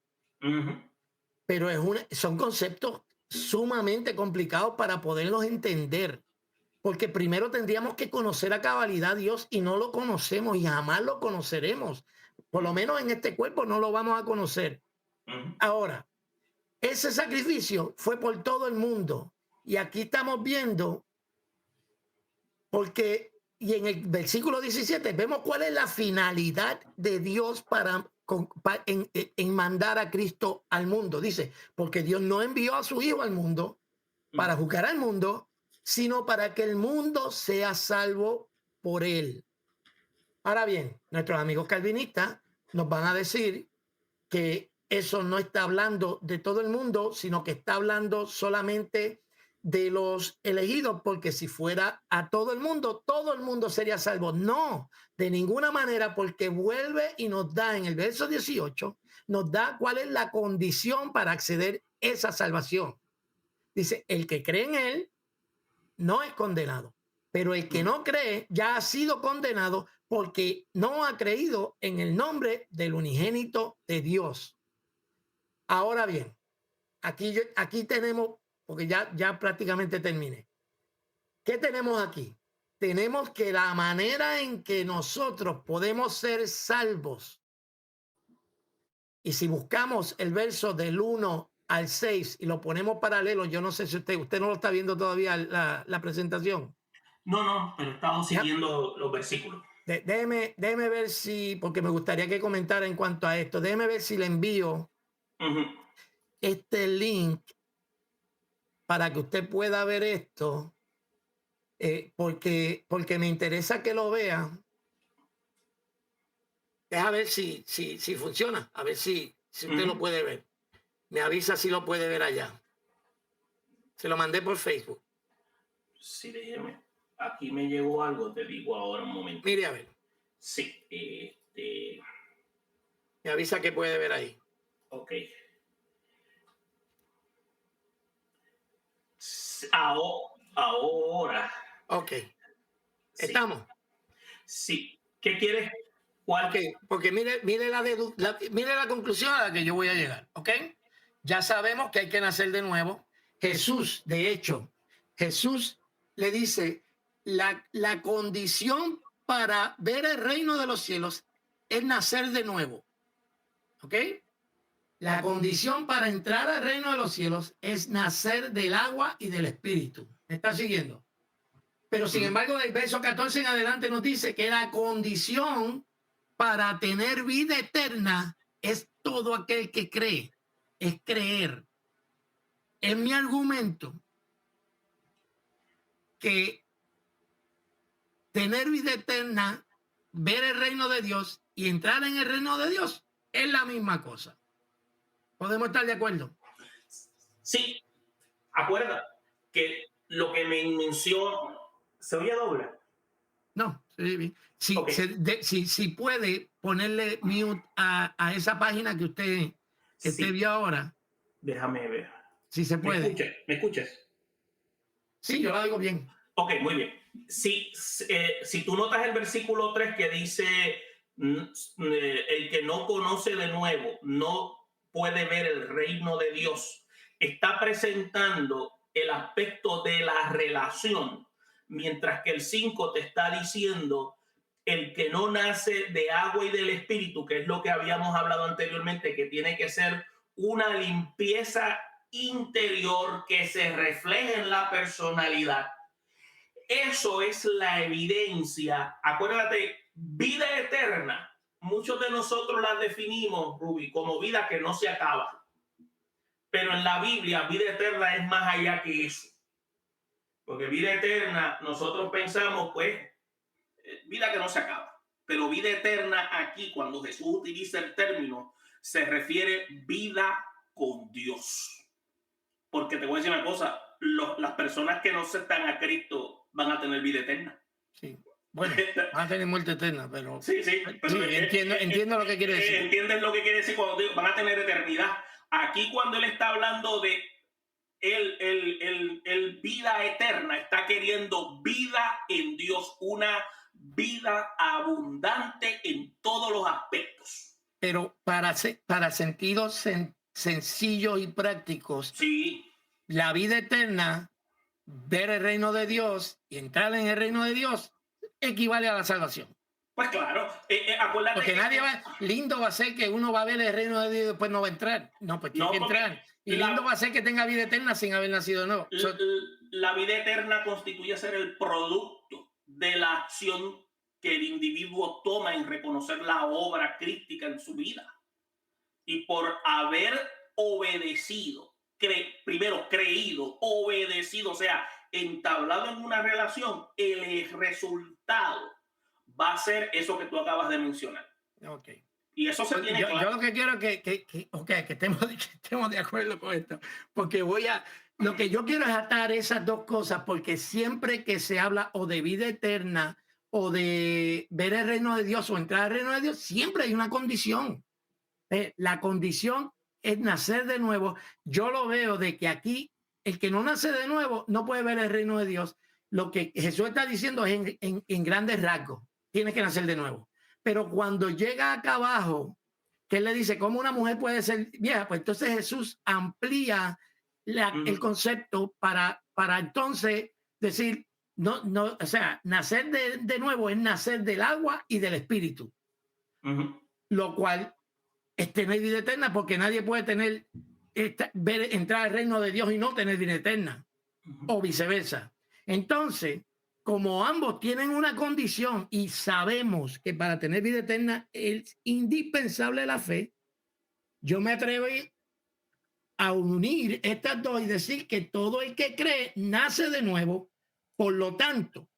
Pero son conceptos sumamente complicados para poderlos entender. Porque primero tendríamos que conocer a cabalidad a Dios y no lo conocemos y jamás lo conoceremos. Por lo menos en este cuerpo no lo vamos a conocer. Ahora, ese sacrificio fue por todo el mundo. Y aquí estamos viendo, y en el versículo 17 vemos cuál es la finalidad de Dios en mandar a Cristo al mundo. Dice, porque Dios no envió a su Hijo al mundo para juzgar al mundo, sino para que el mundo sea salvo por él. Ahora bien, nuestros amigos calvinistas nos van a decir que eso no está hablando de todo el mundo, sino que está hablando solamente de los elegidos, porque si fuera a todo el mundo sería salvo. No, de ninguna manera, porque vuelve y nos da en el verso 18, nos da cuál es la condición para acceder a esa salvación. Dice, el que cree en él no es condenado, pero el que no cree ya ha sido condenado porque no ha creído en el nombre del unigénito de Dios. Ahora bien, aquí tenemos, porque ya prácticamente terminé. ¿Qué tenemos aquí? Tenemos que la manera en que nosotros podemos ser salvos, y si buscamos el verso del 1 al 6 y lo ponemos paralelo, yo no sé si usted no lo está viendo todavía la presentación.
No, pero estamos siguiendo los versículos.
Déjeme ver si, porque me gustaría que comentara en cuanto a esto, déjeme ver si le envío este link para que usted pueda ver esto, porque me interesa que lo vea. Deja ver si funciona, a ver si usted lo puede ver. Me avisa si lo puede ver allá. Se lo mandé por Facebook.
Sí, déjeme. Aquí me llegó algo, te digo ahora un momento.
Mire a ver.
Sí,
me avisa que puede ver ahí.
Ok. Ahora.
Ok. ¿Estamos?
Sí. ¿Qué quieres? ¿Cuál?
Okay, porque mire la conclusión a la que yo voy a llegar, ¿ok? Ya sabemos que hay que nacer de nuevo. Jesús, de hecho, Jesús le dice, la condición para ver el reino de los cielos es nacer de nuevo, ¿ok? La condición para entrar al reino de los cielos es nacer del agua y del espíritu. ¿Me está siguiendo? Pero sin embargo, del verso 14 en adelante nos dice que la condición para tener vida eterna es todo aquel que cree, es creer. Es mi argumento que tener vida eterna ver el reino de Dios y entrar en el reino de Dios es la misma cosa. ¿Podemos estar de acuerdo?
Sí, acuerda que lo que me mencionó, ¿se oye doble?
No, sí,
Ok,
si puede ponerle mute a esa página que usted
sí,
vio ahora,
déjame ver.
si se
¿Me
puede.
escuchas? ¿Me escuchas?
Sí, yo lo digo bien.
Ok, muy bien. Si tú notas el versículo 3 que dice, el que no conoce de nuevo no puede ver el reino de Dios, está presentando el aspecto de la relación, mientras que el 5 te está diciendo, el que no nace de agua y del espíritu, que es lo que habíamos hablado anteriormente, que tiene que ser una limpieza interior que se refleje en la personalidad. Eso es la evidencia. Acuérdate, vida eterna. Muchos de nosotros la definimos, Ruby, como vida que no se acaba. Pero en la Biblia, vida eterna es más allá que eso. Porque vida eterna, nosotros pensamos, pues, vida que no se acaba. Pero vida eterna aquí, cuando Jesús utiliza el término, se refiere vida con Dios. Porque te voy a decir una cosa, las personas que no aceptan a Cristo van a tener vida eterna.
Sí. Bueno, van a tener muerte eterna, pero
Sí, sí, pero
sí, entiendo lo que quiere decir.
¿Entiendes lo que quiere decir cuando van a tener eternidad? Aquí cuando él está hablando de el vida eterna, está queriendo vida en Dios, una vida abundante en todos los aspectos.
Pero para sentidos sencillos y prácticos,
Sí.
la vida eterna, ver el reino de Dios y entrar en el reino de Dios, equivale a la salvación.
Pues claro, acuérdate.
Porque nadie lindo va a ser que uno va a ver el reino de Dios y después no va a entrar. No, pues tiene que entrar. Y lindo va a ser que tenga vida eterna sin haber nacido de nuevo.
La vida eterna constituye ser el producto de la acción que el individuo toma en reconocer la obra crística en su vida. Y por haber obedecido, primero creído, obedecido, o sea, entablado en una relación, el resultado va a ser eso que tú acabas de mencionar.
Ok.
Y eso se tiene claro.
Yo lo que quiero es que estemos de acuerdo con esto, porque lo que yo quiero es atar esas dos cosas, porque siempre que se habla o de vida eterna o de ver el reino de Dios o entrar al reino de Dios, siempre hay una condición. La condición es nacer de nuevo. Yo lo veo de que aquí el que no nace de nuevo no puede ver el reino de Dios. Lo que Jesús está diciendo es en grandes rasgos. Tiene que nacer de nuevo. Pero cuando llega acá abajo, que él le dice, ¿cómo una mujer puede ser vieja? Pues entonces Jesús amplía el concepto para entonces decir, no, o sea, nacer de nuevo es nacer del agua y del espíritu. Lo cual es tener vida eterna, porque nadie puede entrar al reino de Dios y no tener vida eterna, o viceversa. Entonces, como ambos tienen una condición y sabemos que para tener vida eterna es indispensable la fe, yo me atrevo a unir estas dos y decir que todo el que cree nace de nuevo, por lo tanto,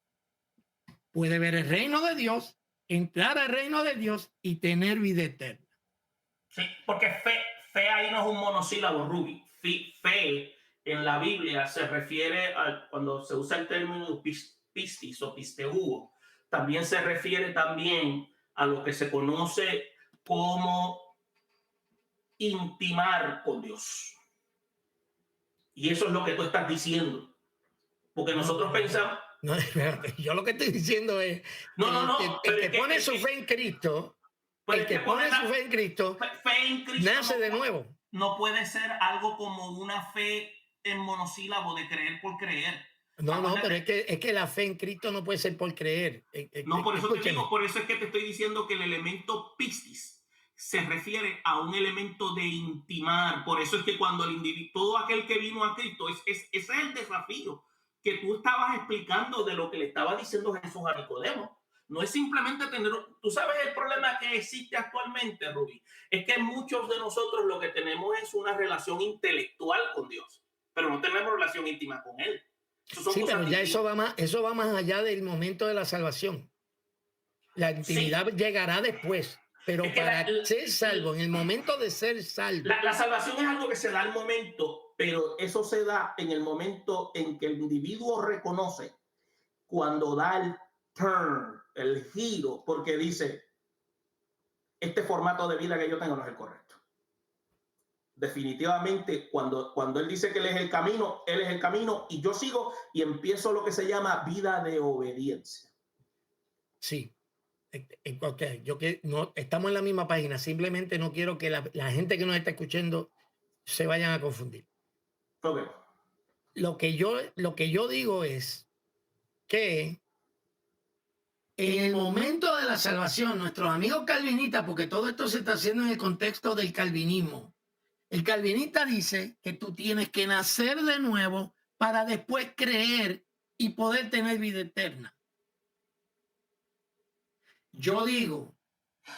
puede ver el reino de Dios, entrar al reino de Dios y tener vida eterna.
Sí, porque fe ahí no es un monosílabo, Ruby. Fe en la Biblia se refiere a cuando se usa el término pistis o pisteuo, también se refiere también a lo que se conoce como intimar con Dios. Y eso es lo que tú estás diciendo. Porque nosotros pensamos...
No, yo lo que estoy diciendo es el que pone su fe en Cristo, el que pone su fe en Cristo, nace de nuevo.
No puede ser algo como una fe en monosílabo de creer por creer.
No, pero es que la fe en Cristo no puede ser por creer.
No, por eso te digo, por eso es que te estoy diciendo que el elemento pistis se refiere a un elemento de intimar. Por eso es que cuando el individuo, todo aquel que vino a Cristo, ese es el desafío que tú estabas explicando de lo que le estaba diciendo Jesús a Nicodemo. No es simplemente tener... Tú sabes el problema que existe actualmente, Rubí. Es que muchos de nosotros lo que tenemos es una relación intelectual con Dios, pero no tenemos relación íntima con Él.
Sí, pero ya eso va más allá del momento de la salvación. La intimidad llegará después, pero
Es que
para ser salvo, en el momento de ser salvo,
la salvación es algo que se da al momento, pero eso se da en el momento en que el individuo reconoce cuando da el turn, el giro, porque dice, este formato de vida que yo tengo no es el correcto. Definitivamente, cuando él dice que él es el camino y yo sigo y empiezo lo que se llama vida de obediencia.
sí. Okay, yo que no estamos en la misma página, simplemente no quiero que la gente que nos está escuchando se vayan a confundir.
Okay.
Lo que yo digo es que en el momento de la salvación, nuestros amigos calvinistas, porque todo esto se está haciendo en el contexto del calvinismo, el calvinista dice que tú tienes que nacer de nuevo para después creer y poder tener vida eterna. Yo digo,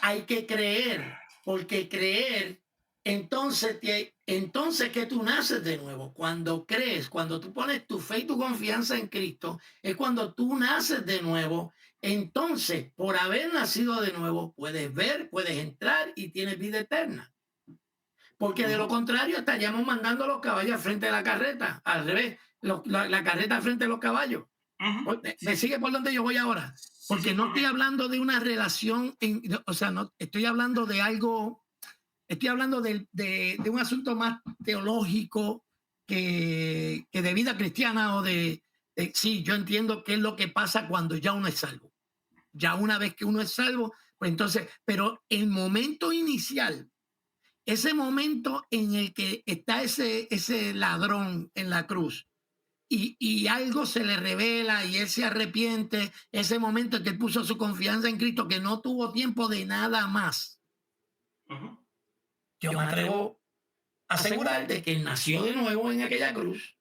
hay que creer, porque creer, entonces que tú naces de nuevo. Cuando crees, cuando tú pones tu fe y tu confianza en Cristo, es cuando tú naces de nuevo. Entonces, por haber nacido de nuevo, puedes ver, puedes entrar y tienes vida eterna. Porque de lo contrario estaríamos mandando los caballos al frente de la carreta, al revés, la carreta al frente de los caballos. ¿Me sigue por donde yo voy ahora? Porque no estoy hablando de una relación, o sea, no estoy hablando de algo, estoy hablando de un asunto más teológico que de vida cristiana o sí, yo entiendo qué es lo que pasa cuando ya uno es salvo. Ya una vez que uno es salvo, pues entonces, pero el momento inicial, ese momento en el que está ese ladrón en la cruz, y algo se le revela y él se arrepiente, ese momento en que él puso su confianza en Cristo, que no tuvo tiempo de nada más. Yo me atrevo a asegurar de que él nació de nuevo en aquella cruz,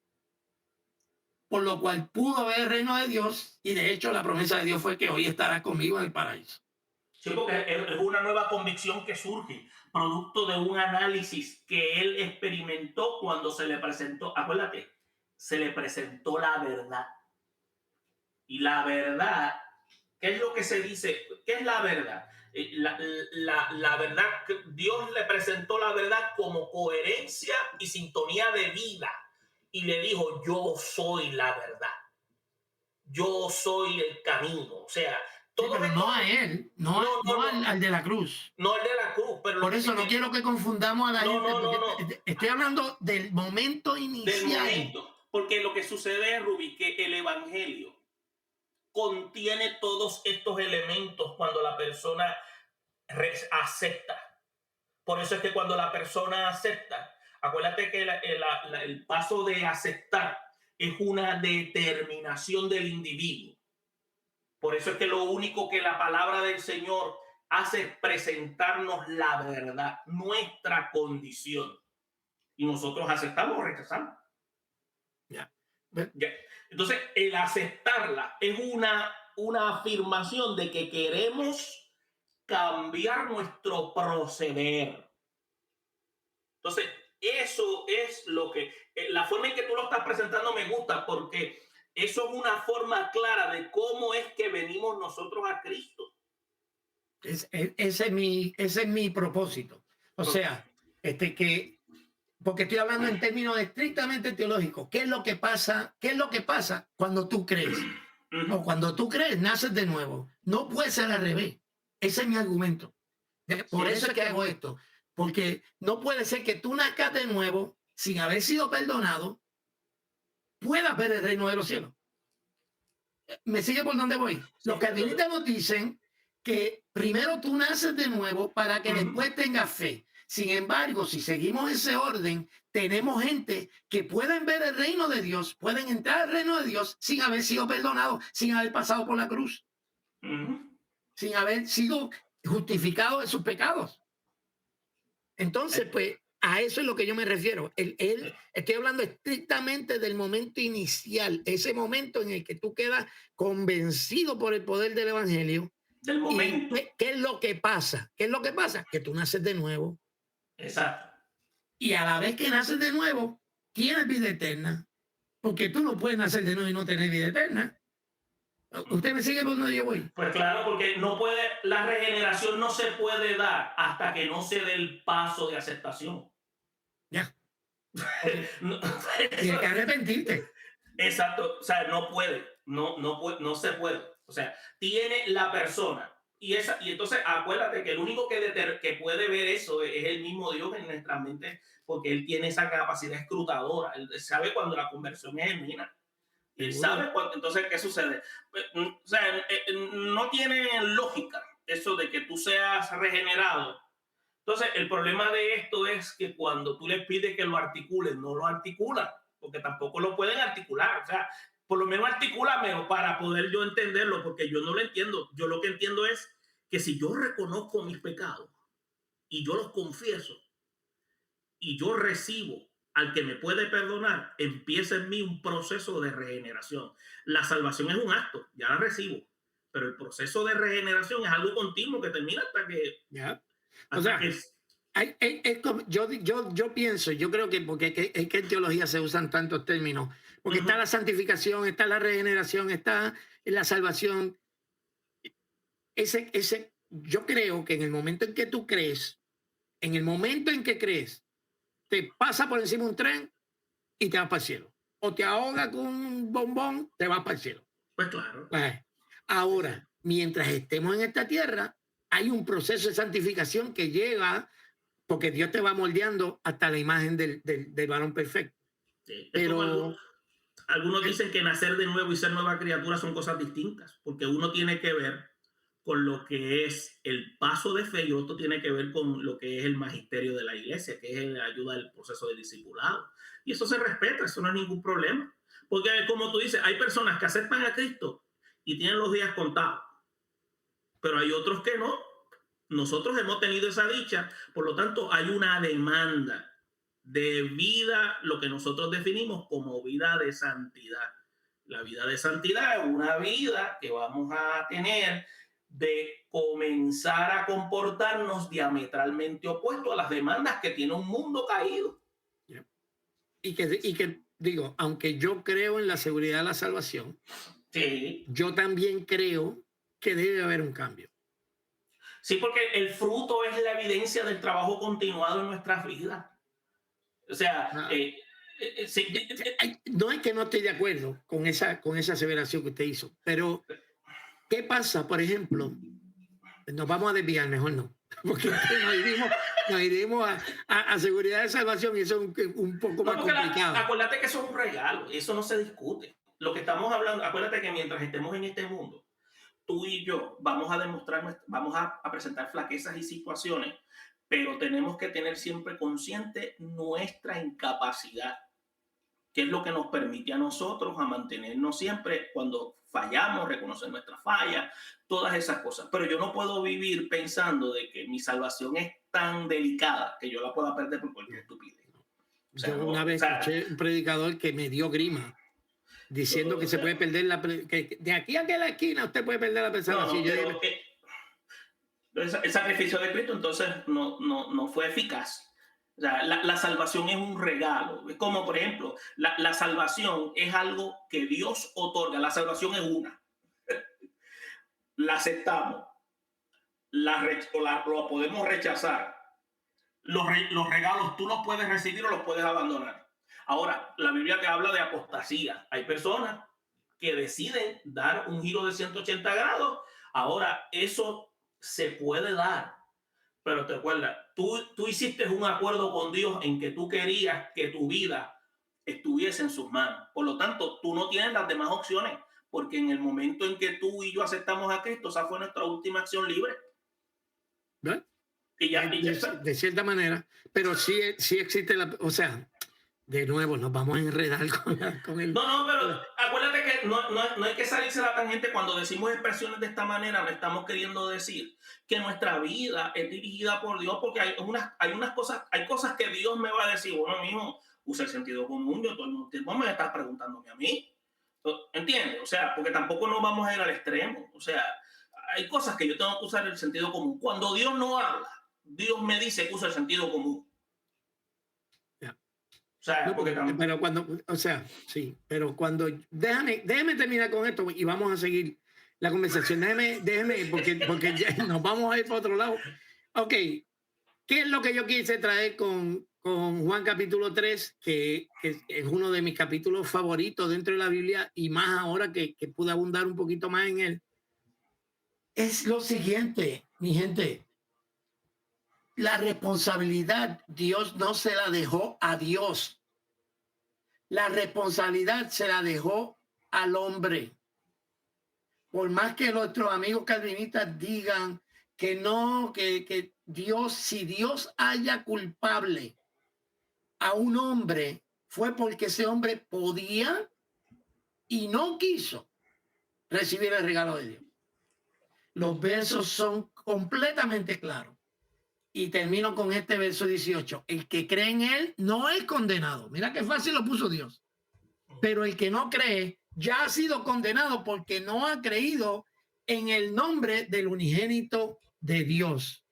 por lo cual pudo ver el reino de Dios, y de hecho la promesa de Dios fue que hoy estará conmigo en el paraíso.
Sí, porque es una nueva convicción que surge, producto de un análisis que él experimentó cuando se le presentó, acuérdate, se le presentó la verdad. Y la verdad, ¿qué es lo que se dice? ¿Qué es la verdad? La verdad, Dios le presentó la verdad como coherencia y sintonía de vida. Y le dijo, yo soy la verdad. Yo soy el camino. O sea,
todo pero no a él, no al de la cruz.
No al de la cruz. Pero
por eso no quiero que confundamos a la gente. Porque estoy hablando del momento inicial. Del momento.
Porque lo que sucede es, Rubí, que el evangelio contiene todos estos elementos cuando la persona acepta. Por eso es que cuando la persona acepta, acuérdate que el paso de aceptar es una determinación del individuo. Por eso es que lo único que la palabra del Señor hace es presentarnos la verdad, nuestra condición. Y nosotros aceptamos o rechazamos.
Ya.
Entonces, el aceptarla es una afirmación de que queremos cambiar nuestro proceder. Entonces, eso es lo que, la forma en que tú lo estás presentando me gusta, porque eso es una forma clara de cómo es que venimos nosotros a Cristo.
Ese es mi propósito. O sea, porque estoy hablando en términos estrictamente teológicos. ¿Qué es lo que pasa? ¿Qué es lo que pasa cuando tú crees? O cuando tú crees, naces de nuevo. No puede ser al revés. Ese es mi argumento. Por eso es que hago esto. Porque no puede ser que tú nazcas de nuevo sin haber sido perdonado, puedas ver el reino de los cielos. ¿Me sigue por dónde voy? Los calvinistas nos dicen que primero tú naces de nuevo para que después tengas fe. Sin embargo, si seguimos ese orden, tenemos gente que pueden ver el reino de Dios, pueden entrar al reino de Dios sin haber sido perdonados, sin haber pasado por la cruz, sin haber sido justificados de sus pecados. Entonces, pues, a eso es lo que yo me refiero. Estoy hablando estrictamente del momento inicial, ese momento en el que tú quedas convencido por el poder del evangelio.
Del momento.
¿Qué es lo que pasa? ¿Qué es lo que pasa? Que tú naces de nuevo.
Exacto.
Y a la vez que naces de nuevo, tienes vida eterna. Porque tú no puedes nacer de nuevo y no tener vida eterna. ¿Usted me sigue por donde yo voy?
Pues claro, porque no puede, la regeneración no se puede dar hasta que no se dé el paso de aceptación.
Ya. Okay.
No,
Tienes que arrepentirte.
exacto, o sea, no puede, no se puede. O sea, tiene la persona. Y entonces acuérdate que el único que puede ver eso es el mismo Dios en nuestra mente, porque Él tiene esa capacidad escrutadora. Él sabe cuando la conversión es genuina. Él sabe cuando, entonces, ¿qué sucede? O sea, no tiene lógica eso de que tú seas regenerado. Entonces, el problema de esto es que cuando tú le pides que lo articulen, no lo articulan, porque tampoco lo pueden articular. O sea, por lo menos articúlamelo para poder yo entenderlo, porque yo no lo entiendo. Yo lo que entiendo es que si yo reconozco mis pecados y yo los confieso y yo recibo al que me puede perdonar, empieza en mí un proceso de regeneración. La salvación es un acto, ya la recibo, pero el proceso de regeneración es algo continuo que termina hasta que...
Ya. O
hasta
sea,
que
yo pienso, yo creo que porque es que en teología se usan tantos términos, porque está la santificación, está la regeneración, está la salvación. Yo creo que en el momento en que tú crees, en el momento en que crees, te pasa por encima un tren y te vas para el cielo. O te ahoga con un bombón, te vas para el cielo.
Pues claro.
Pues, ahora, mientras estemos en esta tierra, hay un proceso de santificación que llega, porque Dios te va moldeando hasta la imagen del varón perfecto.
Sí.
Pero
algunos dicen que nacer de nuevo y ser nueva criatura son cosas distintas, porque uno tiene que ver con lo que es el paso de fe y otro tiene que ver con lo que es el magisterio de la iglesia, que es la ayuda al proceso de discipulado. Y eso se respeta, eso no es ningún problema. Porque como tú dices, hay personas que aceptan a Cristo y tienen los días contados, pero hay otros que no. Nosotros hemos tenido esa dicha, por lo tanto hay una demanda de vida, lo que nosotros definimos como vida de santidad. La vida de santidad es una vida que vamos a tener de comenzar a comportarnos diametralmente opuesto a las demandas que tiene un mundo caído.
Y que digo, aunque yo creo en la seguridad de la salvación,
sí,
yo también creo que debe haber un cambio.
Sí, porque el fruto es la evidencia del trabajo continuado en nuestras vidas. O sea,
no es que no esté de acuerdo con esa aseveración que usted hizo, pero ¿qué pasa, por ejemplo? Nos vamos a desviar, mejor no, porque nos iremos a seguridad de salvación y eso es un poco más complicado.
Acuérdate que eso es un regalo, eso no se discute. Lo que estamos hablando, acuérdate que mientras estemos en este mundo, tú y yo vamos a demostrar, vamos a presentar flaquezas y situaciones, pero tenemos que tener siempre consciente nuestra incapacidad, que es lo que nos permite a nosotros a mantenernos siempre cuando fallamos, reconocer nuestras fallas, todas esas cosas. Pero yo no puedo vivir pensando de que mi salvación es tan delicada que yo la pueda perder por cualquier estupidez.
O sea, yo una vez escuché un predicador que me dio grima diciendo que se puede perder que de aquí a la esquina usted puede perder la persona.
El sacrificio de Cristo entonces no fue eficaz. O sea, la salvación es un regalo. Es como, por ejemplo, la salvación es algo que Dios otorga. La salvación es una. La aceptamos. Lo podemos rechazar. Los regalos tú los puedes recibir o los puedes abandonar. Ahora, la Biblia te habla de apostasía. Hay personas que deciden dar un giro de 180 grados. Ahora, eso se puede dar. Pero te acuerdas, tú hiciste un acuerdo con Dios en que tú querías que tu vida estuviese en sus manos. Por lo tanto, tú no tienes las demás opciones, porque en el momento en que tú y yo aceptamos a Cristo, esa fue nuestra última acción libre.
¿Ves? De cierta manera, pero sí existe o sea, de nuevo nos vamos a enredar con el...
No, pero acuérdate que no hay que salirse a la tangente. Cuando decimos expresiones de esta manera, no estamos queriendo decir que nuestra vida es dirigida por Dios, porque hay cosas que Dios me va a decir, bueno, mijo, usa el sentido común, yo todo el tiempo me estás preguntándome a mí. ¿Entiendes? O sea, porque tampoco nos vamos a ir al extremo. O sea, hay cosas que yo tengo que usar el sentido común. Cuando Dios no habla, Dios me dice que usa el sentido común.
O sea, no, pero cuando, o sea, sí, pero cuando, déjame terminar con esto y vamos a seguir la conversación. Déjeme, porque ya nos vamos a ir para otro lado. Ok, ¿qué es lo que yo quise traer con Juan capítulo 3, que es uno de mis capítulos favoritos dentro de la Biblia y más ahora que pude abundar un poquito más en él? Es lo siguiente, mi gente. La responsabilidad Dios no se la dejó a Dios. La responsabilidad se la dejó al hombre. Por más que nuestros amigos calvinistas digan que no, que Dios, si Dios haya culpable a un hombre, fue porque ese hombre podía y no quiso recibir el regalo de Dios. Los versos son completamente claros. Y termino con este verso 18. El que cree en él no es condenado. Mira qué fácil lo puso Dios. Pero el que no cree ya ha sido condenado porque no ha creído en el nombre del unigénito de Dios.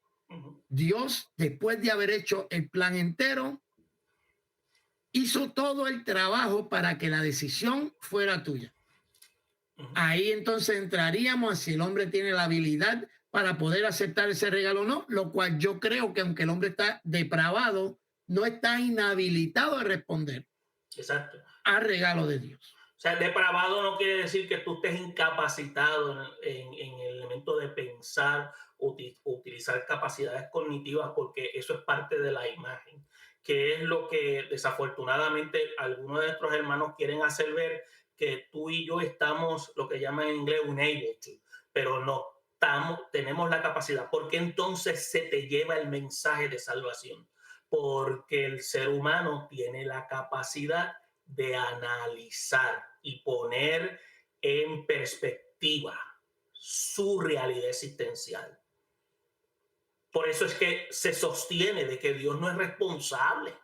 Dios, después de haber hecho el plan entero, hizo todo el trabajo para que la decisión fuera tuya. Ahí entonces entraríamos a si el hombre tiene la habilidad para poder aceptar ese regalo o no, lo cual yo creo que aunque el hombre está depravado, no está inhabilitado a responder.
Exacto.
Al regalo de Dios.
O sea, depravado no quiere decir que tú estés incapacitado en el elemento de pensar o utilizar capacidades cognitivas, porque eso es parte de la imagen, que es lo que desafortunadamente algunos de nuestros hermanos quieren hacer ver, que tú y yo estamos, lo que llaman en inglés, unable to, pero no. Tenemos la capacidad. ¿Por qué entonces se te lleva el mensaje de salvación? Porque el ser humano tiene la capacidad de analizar y poner en perspectiva su realidad existencial. Por eso es que se sostiene de que Dios no es responsable.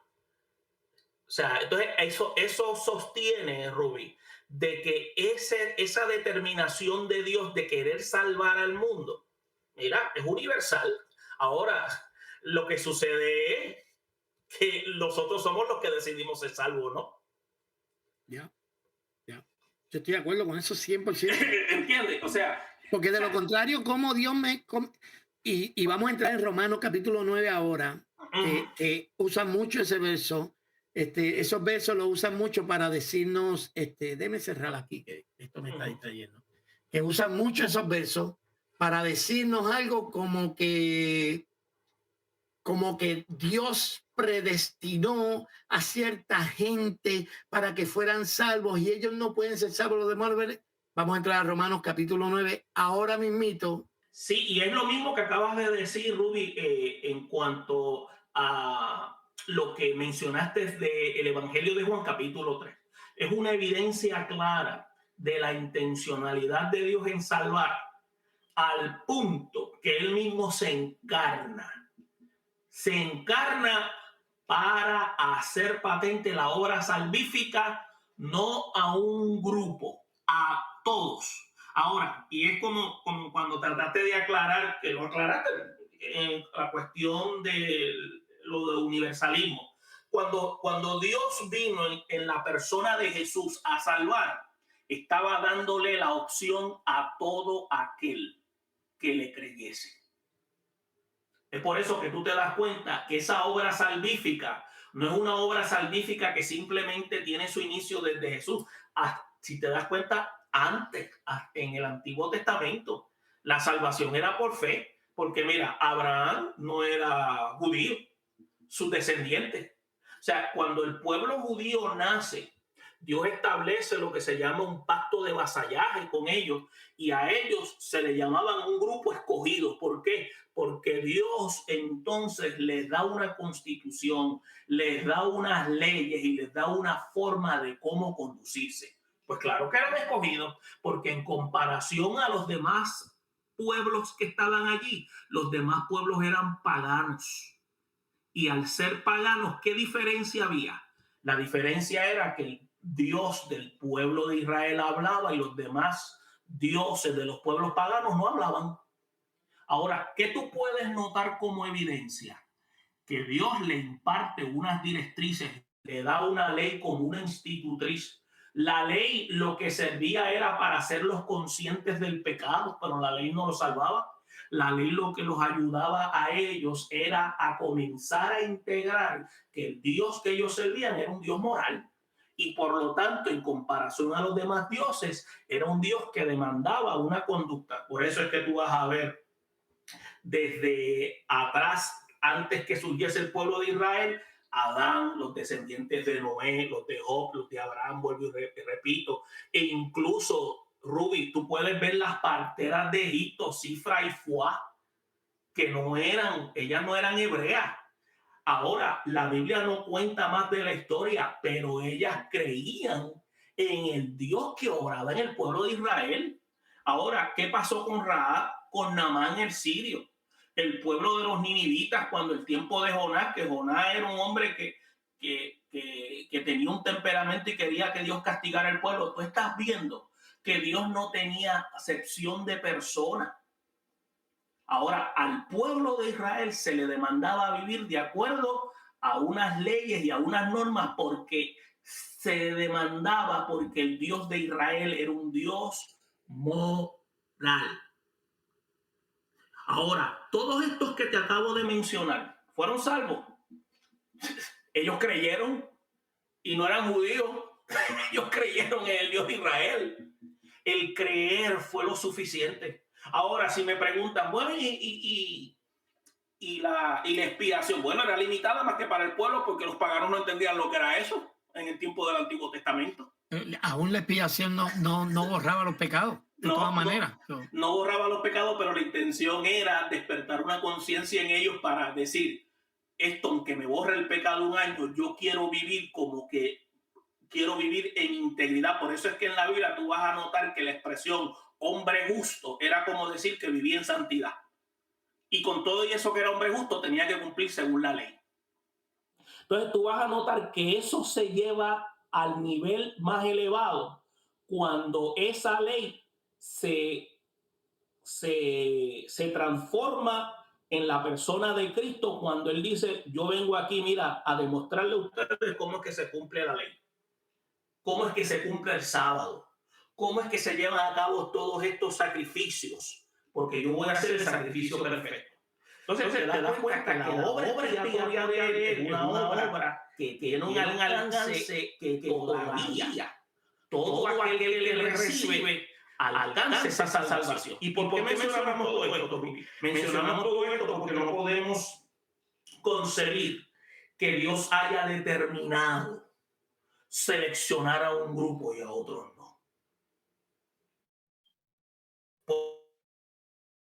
O sea, entonces eso sostiene, Ruby, de que esa determinación de Dios de querer salvar al mundo, mira, es universal. Ahora, lo que sucede es que nosotros somos los que decidimos ser salvos, ¿no?
Ya. Yo estoy de acuerdo con eso 100%.
¿Entiendes? O sea...
Porque de lo contrario, como Dios me... Y vamos a entrar en Romanos capítulo 9 ahora, que usa mucho ese verso. Esos versos lo usan mucho para decirnos, déjeme cerrar aquí, que esto me está distrayendo, que usan mucho esos versos para decirnos algo como que Dios predestinó a cierta gente para que fueran salvos y ellos no pueden ser salvos, los demás. Vamos a entrar a Romanos capítulo 9, ahora mismito.
Sí, y es lo mismo que acabas de decir, Ruby, en cuanto a lo que mencionaste del Evangelio de Juan capítulo 3. Es una evidencia clara de la intencionalidad de Dios en salvar, al punto que Él mismo se encarna para hacer patente la obra salvífica, no a un grupo, a todos. Ahora, y es como cuando trataste de aclarar, que lo aclaraste en la cuestión de lo de universalismo. Cuando Dios vino en la persona de Jesús a salvar, estaba dándole la opción a todo aquel que le creyese. Es por eso que tú te das cuenta que esa obra salvífica no es una obra salvífica que simplemente tiene su inicio desde Jesús. Si te das cuenta, antes, en el Antiguo Testamento, la salvación era por fe, porque mira, Abraham no era judío, sus descendientes. O sea, cuando el pueblo judío nace, Dios establece lo que se llama un pacto de vasallaje con ellos, y a ellos se le llamaban un grupo escogido. ¿Por qué? Porque Dios entonces les da una constitución, les da unas leyes y les da una forma de cómo conducirse. Pues claro que eran escogidos, porque en comparación a los demás pueblos que estaban allí, los demás pueblos eran paganos. Y al ser paganos, ¿qué diferencia había? La diferencia era que el Dios del pueblo de Israel hablaba y los demás dioses de los pueblos paganos no hablaban. Ahora, ¿qué tú puedes notar como evidencia? Que Dios le imparte unas directrices, le da una ley como una institutriz, La ley lo que servía era para hacerlos conscientes del pecado, pero la ley no los salvaba. La ley lo que los ayudaba a ellos era a comenzar a integrar que el Dios que ellos servían era un Dios moral. Y por lo tanto, en comparación a los demás dioses, era un Dios que demandaba una conducta. Por eso es que tú vas a ver desde atrás, antes que surgiese el pueblo de Israel, Adán, los descendientes de Noé, los de Job, los de Abraham, vuelvo y repito, e incluso, Ruby, tú puedes ver las parteras de Egipto, Cifra y Fuá, que ellas no eran hebreas. Ahora, la Biblia no cuenta más de la historia, pero ellas creían en el Dios que obraba en el pueblo de Israel. Ahora, ¿qué pasó con Rahab, con Naamán el sirio? El pueblo de los ninivitas, cuando el tiempo de Jonás, que Jonás era un hombre que tenía un temperamento y quería que Dios castigara al pueblo. Tú estás viendo que Dios no tenía acepción de persona. Ahora, al pueblo de Israel se le demandaba vivir de acuerdo a unas leyes y a unas normas, porque se demandaba, porque el Dios de Israel era un Dios moral. Ahora, todos estos que te acabo de mencionar fueron salvos. Ellos creyeron y no eran judíos. Ellos creyeron en el Dios de Israel. El creer fue lo suficiente. Ahora, si me preguntan, bueno, y la expiación, bueno, era limitada más que para el pueblo, porque los paganos no entendían lo que era eso en el tiempo del Antiguo Testamento.
Aún la expiación no borraba los pecados, de todas maneras.
No borraba los pecados, pero la intención era despertar una conciencia en ellos para decir, esto, aunque me borre el pecado un año, yo quiero vivir como que quiero vivir en integridad. Por eso es que en la Biblia tú vas a notar que la expresión hombre justo era como decir que vivía en santidad. Y con todo y eso que era hombre justo, tenía que cumplir según la ley. Entonces tú vas a notar que eso se lleva al nivel más elevado cuando esa ley se transforma en la persona de Cristo, cuando Él dice, yo vengo aquí, mira, a demostrarle a ustedes cómo es que se cumple la ley. Cómo es que se cumple el sábado. Cómo es que se llevan a cabo todos estos sacrificios. Porque yo voy a hacer el sacrificio perfecto. Entonces te das cuenta que la obra expiatoria de Él es una obra que tiene un alcance que todavía todo aquel que le recibe alcance esa salvación. ¿Y por qué mencionamos todo esto? Mencionamos todo esto porque no podemos concebir que Dios haya determinado seleccionar a un grupo y a otros no.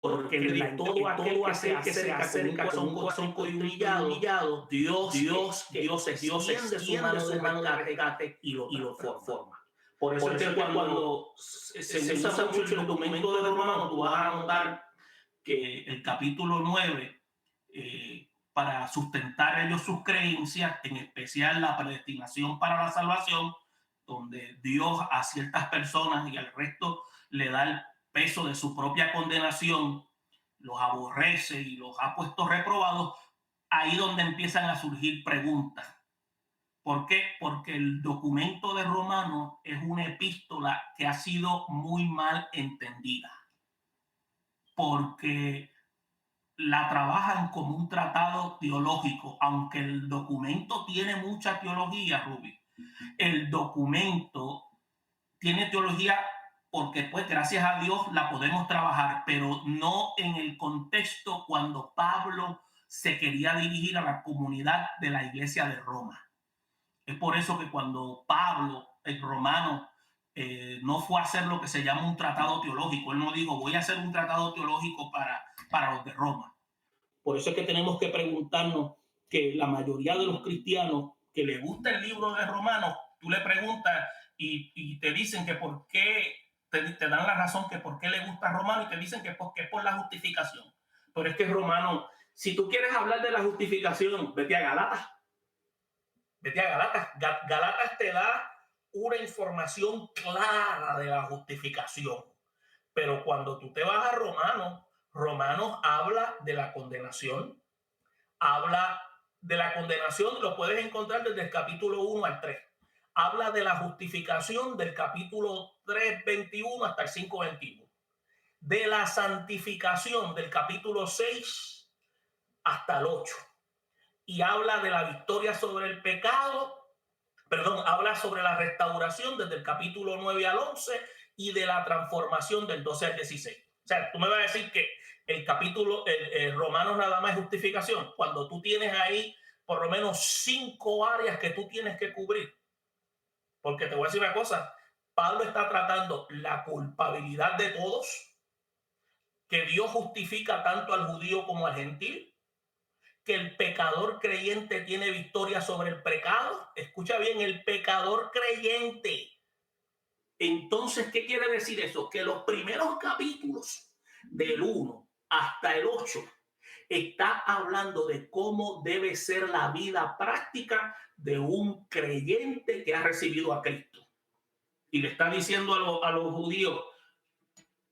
Porque todo aquel que se acerca con un corazón humillado, Dios extiende su mano de rescate y lo forma. Por eso es que cuando se usa mucho el documento de Romanos, tú vas a notar que el capítulo 9, para sustentar ellos sus creencias, en especial la predestinación para la salvación, donde Dios a ciertas personas y al resto le da el peso de su propia condenación, los aborrece y los ha puesto reprobados. Ahí donde empiezan a surgir preguntas. ¿Por qué? Porque el documento de Romanos es una epístola que ha sido muy mal entendida, porque la trabajan como un tratado teológico, aunque el documento tiene mucha teología, Rubí. El documento tiene teología porque, pues, gracias a Dios la podemos trabajar, pero no en el contexto cuando Pablo se quería dirigir a la comunidad de la iglesia de Roma. Es por eso que cuando Pablo, el romano, no fue a hacer lo que se llama un tratado teológico, él no dijo, voy a hacer un tratado teológico para los de Roma. Por eso es que tenemos que preguntarnos que la mayoría de los cristianos que les gusta el libro de Romanos, tú le preguntas y te dicen que por qué, te dan la razón que por qué le gusta Romano, y te dicen que es por la justificación. Pero es que Romano, si tú quieres hablar de la justificación, vete a Galatas. Vete a Galatas. Galatas te da una información clara de la justificación. Pero cuando tú te vas a Romanos habla de la condenación. Habla de la condenación, lo puedes encontrar desde el capítulo 1 al 3. habla de la justificación del capítulo 3:21 hasta el 5:21, de la santificación del capítulo 6 hasta el 8, y habla de la victoria sobre el pecado, habla sobre la restauración desde el capítulo 9 al 11 y de la transformación del 12 al 16. O sea, tú me vas a decir que el capítulo, Romanos nada más es justificación, cuando tú tienes ahí por lo menos 5 áreas que tú tienes que cubrir. Porque te voy a decir una cosa, Pablo está tratando la culpabilidad de todos, que Dios justifica tanto al judío como al gentil, que el pecador creyente tiene victoria sobre el pecado. Escucha bien, el pecador creyente. Entonces, ¿qué quiere decir eso? Que los primeros capítulos del 1 hasta el 8 está hablando de cómo debe ser la vida práctica de un creyente que ha recibido a Cristo. Y le está diciendo a los judíos,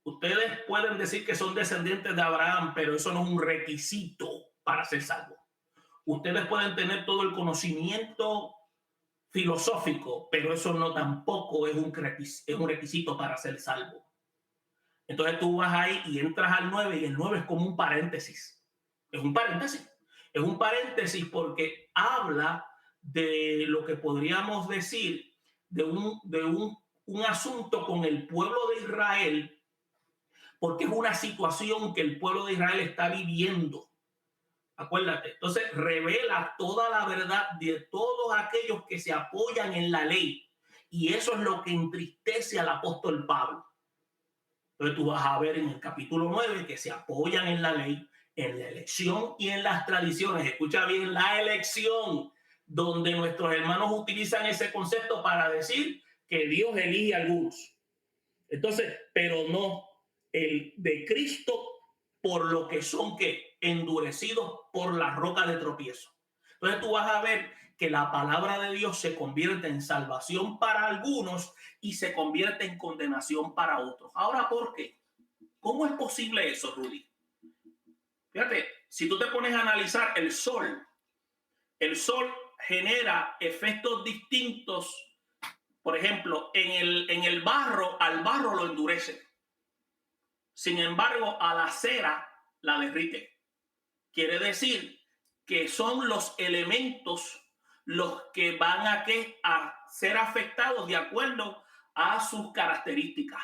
ustedes pueden decir que son descendientes de Abraham, pero eso no es un requisito para ser salvo. Ustedes pueden tener todo el conocimiento filosófico, pero eso no tampoco es un requisito para ser salvo. Entonces tú vas ahí y entras al 9 y el 9 es como un paréntesis. Es un paréntesis. Es un paréntesis porque habla de lo que podríamos decir de un asunto con el pueblo de Israel, porque es una situación que el pueblo de Israel está viviendo. Acuérdate, entonces revela toda la verdad de todos aquellos que se apoyan en la ley. Y eso es lo que entristece al apóstol Pablo. Entonces tú vas a ver en el capítulo 9 que se apoyan en la ley, en la elección y en las tradiciones. Escucha bien, la elección, donde nuestros hermanos utilizan ese concepto para decir que Dios elige a algunos. Entonces, pero no el de Cristo, por lo que son que endurecidos por la roca de tropiezo. Entonces tú vas a ver que la palabra de Dios se convierte en salvación para algunos y se convierte en condenación para otros. Ahora, ¿por qué? ¿Cómo es posible eso, Rudy? Fíjate, si tú te pones a analizar el sol genera efectos distintos. Por ejemplo, en el barro, al barro lo endurece. Sin embargo, a la cera la derrite. Quiere decir que son los elementos los que van a ser afectados de acuerdo a sus características.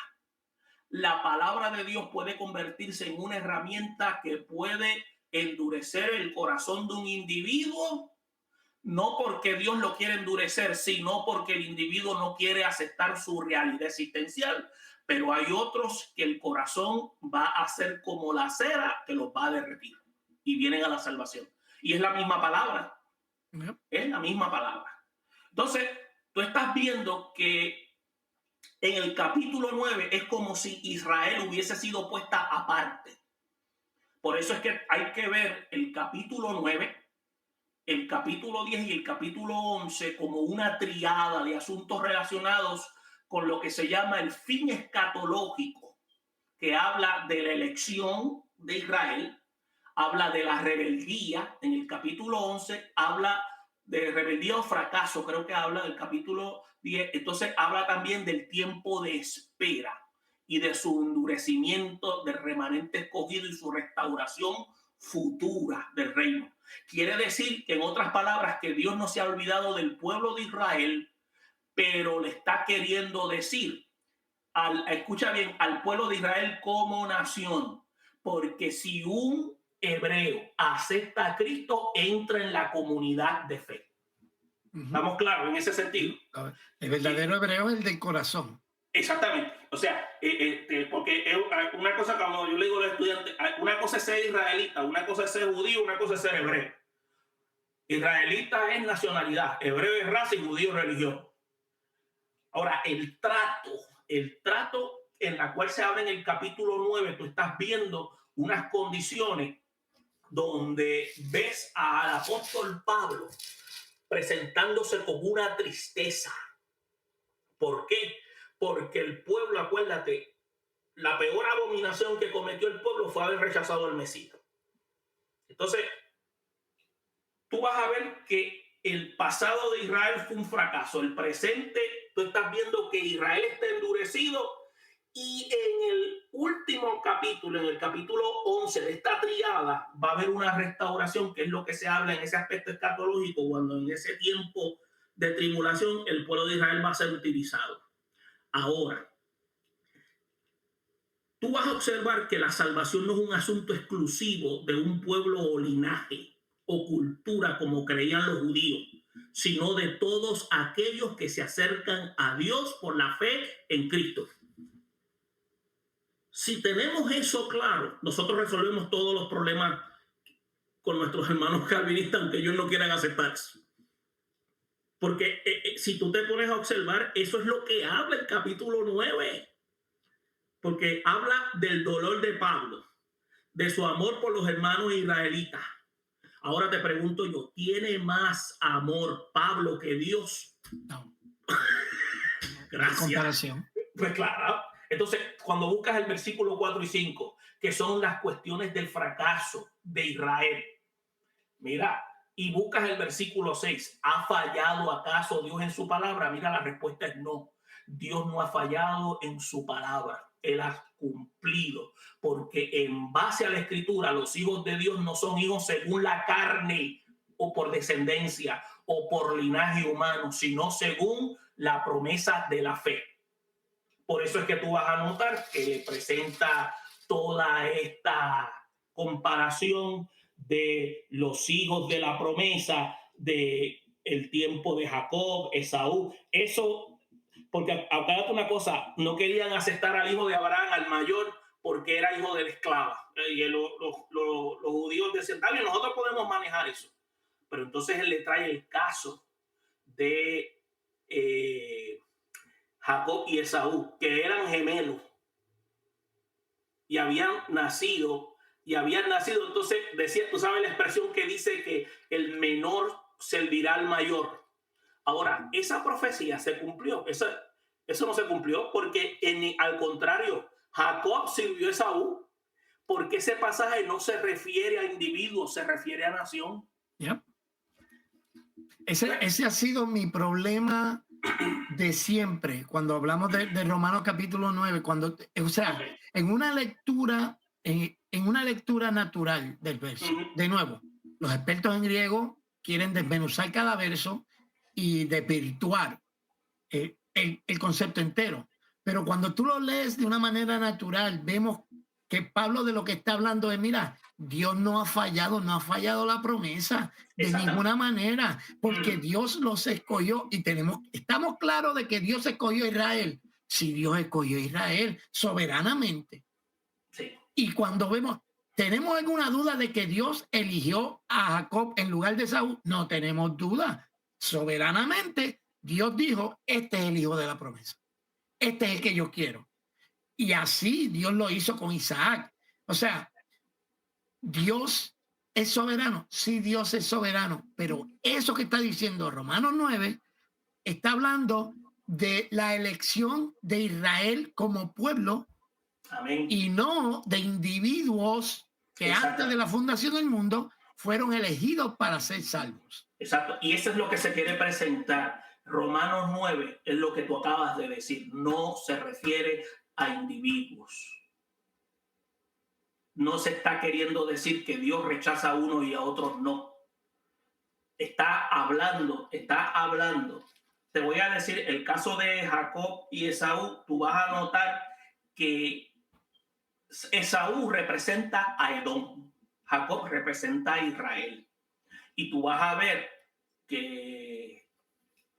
La palabra de Dios puede convertirse en una herramienta que puede endurecer el corazón de un individuo, no porque Dios lo quiere endurecer, sino porque el individuo no quiere aceptar su realidad existencial. Pero hay otros que el corazón va a ser como la cera que los va a derretir y vienen a la salvación. Y es la misma palabra. Es la misma palabra. Entonces, tú estás viendo que en el capítulo 9 es como si Israel hubiese sido puesta aparte. Por eso es que hay que ver el capítulo 9, el capítulo 10 y el capítulo 11 como una triada de asuntos relacionados con lo que se llama el fin escatológico, que habla de la elección de Israel, habla de la rebeldía en el capítulo 11, habla de rebeldía o fracaso, creo que habla del capítulo 10, entonces habla también del tiempo de espera y de su endurecimiento del remanente escogido y su restauración futura del reino. Quiere decir que, en otras palabras, que Dios no se ha olvidado del pueblo de Israel, pero le está queriendo decir, escucha bien, al pueblo de Israel como nación, porque si un hebreo acepta a Cristo, entra en la comunidad de fe. ¿Estamos claros en ese sentido?
El verdadero hebreo es el del corazón.
Exactamente. O sea, porque una cosa, como yo le digo a los estudiantes, una cosa es ser israelita, una cosa es ser judío, una cosa es ser hebreo. Israelita es nacionalidad, hebreo es raza y judío religión. Ahora, el trato en la cual se habla en el capítulo 9, tú estás viendo unas condiciones donde ves al apóstol Pablo presentándose con una tristeza. ¿Por qué? Porque el pueblo, acuérdate, la peor abominación que cometió el pueblo fue haber rechazado al Mesías. Entonces, tú vas a ver que el pasado de Israel fue un fracaso. El presente, tú estás viendo que Israel está endurecido. Y en el último capítulo, en el capítulo 11 de esta triada, va a haber una restauración, que es lo que se habla en ese aspecto escatológico, cuando en ese tiempo de tribulación el pueblo de Israel va a ser utilizado. Ahora, tú vas a observar que la salvación no es un asunto exclusivo de un pueblo o linaje o cultura como creían los judíos, sino de todos aquellos que se acercan a Dios por la fe en Cristo. Si tenemos eso claro, nosotros resolvemos todos los problemas con nuestros hermanos calvinistas, aunque ellos no quieran aceptar eso. Porque si tú te pones a observar, eso es lo que habla el capítulo 9. Porque habla del dolor de Pablo, de su amor por los hermanos israelitas. Ahora te pregunto yo, ¿tiene más amor Pablo que Dios?
No.
Gracias.
Comparación.
Pues claro. Entonces, cuando buscas el versículo 4 y 5, que son las cuestiones del fracaso de Israel, mira, y buscas el versículo 6, ¿ha fallado acaso Dios en su palabra? Mira, la respuesta es no. Dios no ha fallado en su palabra. Él ha cumplido, porque en base a la escritura, los hijos de Dios no son hijos según la carne o por descendencia o por linaje humano, sino según la promesa de la fe. Por eso es que tú vas a notar que le presenta toda esta comparación de los hijos de la promesa, de el tiempo de Jacob, Esaú. Eso, porque acuérdate una cosa, no querían aceptar al hijo de Abraham, al mayor, porque era hijo de la esclava. Y los judíos decían, también nosotros podemos manejar eso. Pero entonces él le trae el caso de Jacob y Esaú, que eran gemelos y habían nacido, entonces decía, tú sabes la expresión que dice que el menor servirá al mayor. Ahora, esa profecía se cumplió, eso no se cumplió, porque al contrario, Jacob sirvió a Esaú, porque ese pasaje no se refiere a individuos, se refiere a nación.
Yep. Ese ha sido mi problema de siempre cuando hablamos de Romanos capítulo 9, cuando, o sea, en una lectura natural del verso, de nuevo, los expertos en griego quieren desmenuzar cada verso y desvirtuar el concepto entero, pero cuando tú lo lees de una manera natural, vemos que Pablo de lo que está hablando es, mira, Dios no ha fallado la promesa de ninguna manera, porque Dios los escogió y estamos claros de que Dios escogió a Israel. Si Dios escogió a Israel soberanamente.
Sí.
Y cuando ¿tenemos alguna duda de que Dios eligió a Jacob en lugar de Saúl? No tenemos duda. Soberanamente, Dios dijo, este es el hijo de la promesa. Este es el que yo quiero. Y así Dios lo hizo con Isaac. O sea, Dios es soberano. Sí, Dios es soberano. Pero eso que está diciendo Romanos 9 está hablando de la elección de Israel como pueblo.
Amén.
Y no de individuos que antes de la fundación del mundo fueron elegidos para ser salvos.
Exacto. Y eso es lo que se quiere presentar. Romanos 9 es lo que tú acabas de decir. No se refiere a individuos. No se está queriendo decir que Dios rechaza a uno y a otros no. Está hablando. Te voy a decir el caso de Jacob y Esaú. Tú vas a notar que Esaú representa a Edom. Jacob representa a Israel. Y tú vas a ver que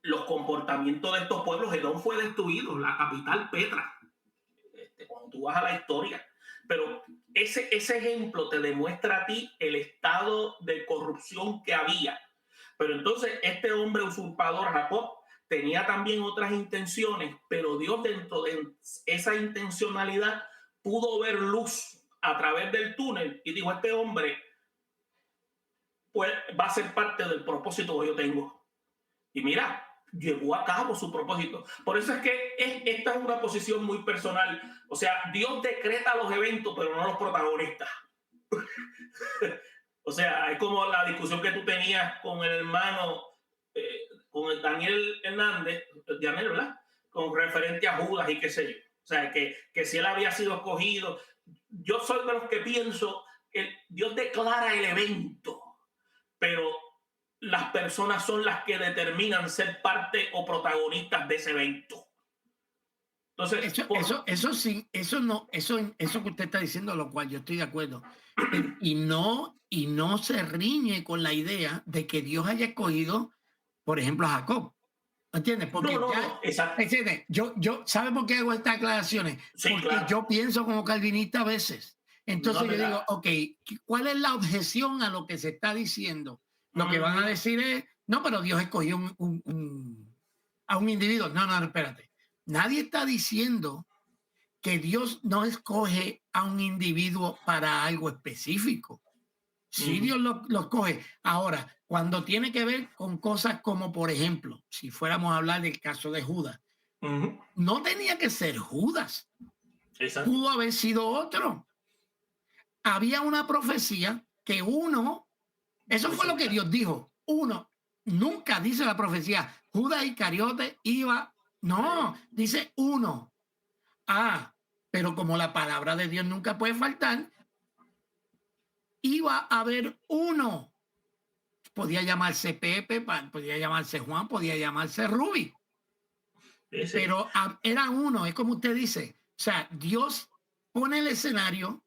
los comportamientos de estos pueblos, Edom fue destruido, la capital Petra. Cuando tú vas a la historia. Pero ese ejemplo te demuestra a ti el estado de corrupción que había. Pero entonces este hombre usurpador, Jacob, tenía también otras intenciones, pero Dios dentro de esa intencionalidad pudo ver luz a través del túnel y dijo, este hombre pues, va a ser parte del propósito que yo tengo. Y mira, llevó a cabo su propósito. Por eso es que esta es una posición muy personal. O sea, Dios decreta los eventos, pero no los protagonistas. O sea, es como la discusión que tú tenías con el hermano con el Daniel Hernández, Daniel, ¿verdad? Con referente a Judas y qué sé yo. O sea, que si él había sido escogido. Yo soy de los que pienso, Dios declara el evento, pero las personas son las que determinan ser parte o protagonistas de ese evento. Entonces,
eso sí, eso no, eso que usted está diciendo, lo cual yo estoy de acuerdo. Y no se riñe con la idea de que Dios haya escogido, por ejemplo, a Jacob. ¿Entiendes? Porque
no, exacto.
¿entiendes? ¿Sabe por qué hago estas aclaraciones?
Sí,
Porque
claro.
yo pienso como calvinista a veces. Entonces
No,
yo digo, ok, ¿cuál es la objeción a lo que se está diciendo? Lo que van a decir es, no, pero Dios escogió a un individuo. No, espérate. Nadie está diciendo que Dios no escoge a un individuo para algo específico. Sí, Dios lo escoge. Ahora, cuando tiene que ver con cosas como, por ejemplo, si fuéramos a hablar del caso de Judas, no tenía que ser Judas.
Exacto.
Pudo haber sido otro. Había una profecía que eso fue lo que Dios dijo. Nunca dice la profecía, Judas Iscariote iba. No, dice uno. Pero como la palabra de Dios nunca puede faltar, iba a haber uno. Podía llamarse Pepe, podía llamarse Juan, podía llamarse Ruby.
Sí.
Pero era uno, es como usted dice. O sea, Dios pone el escenario,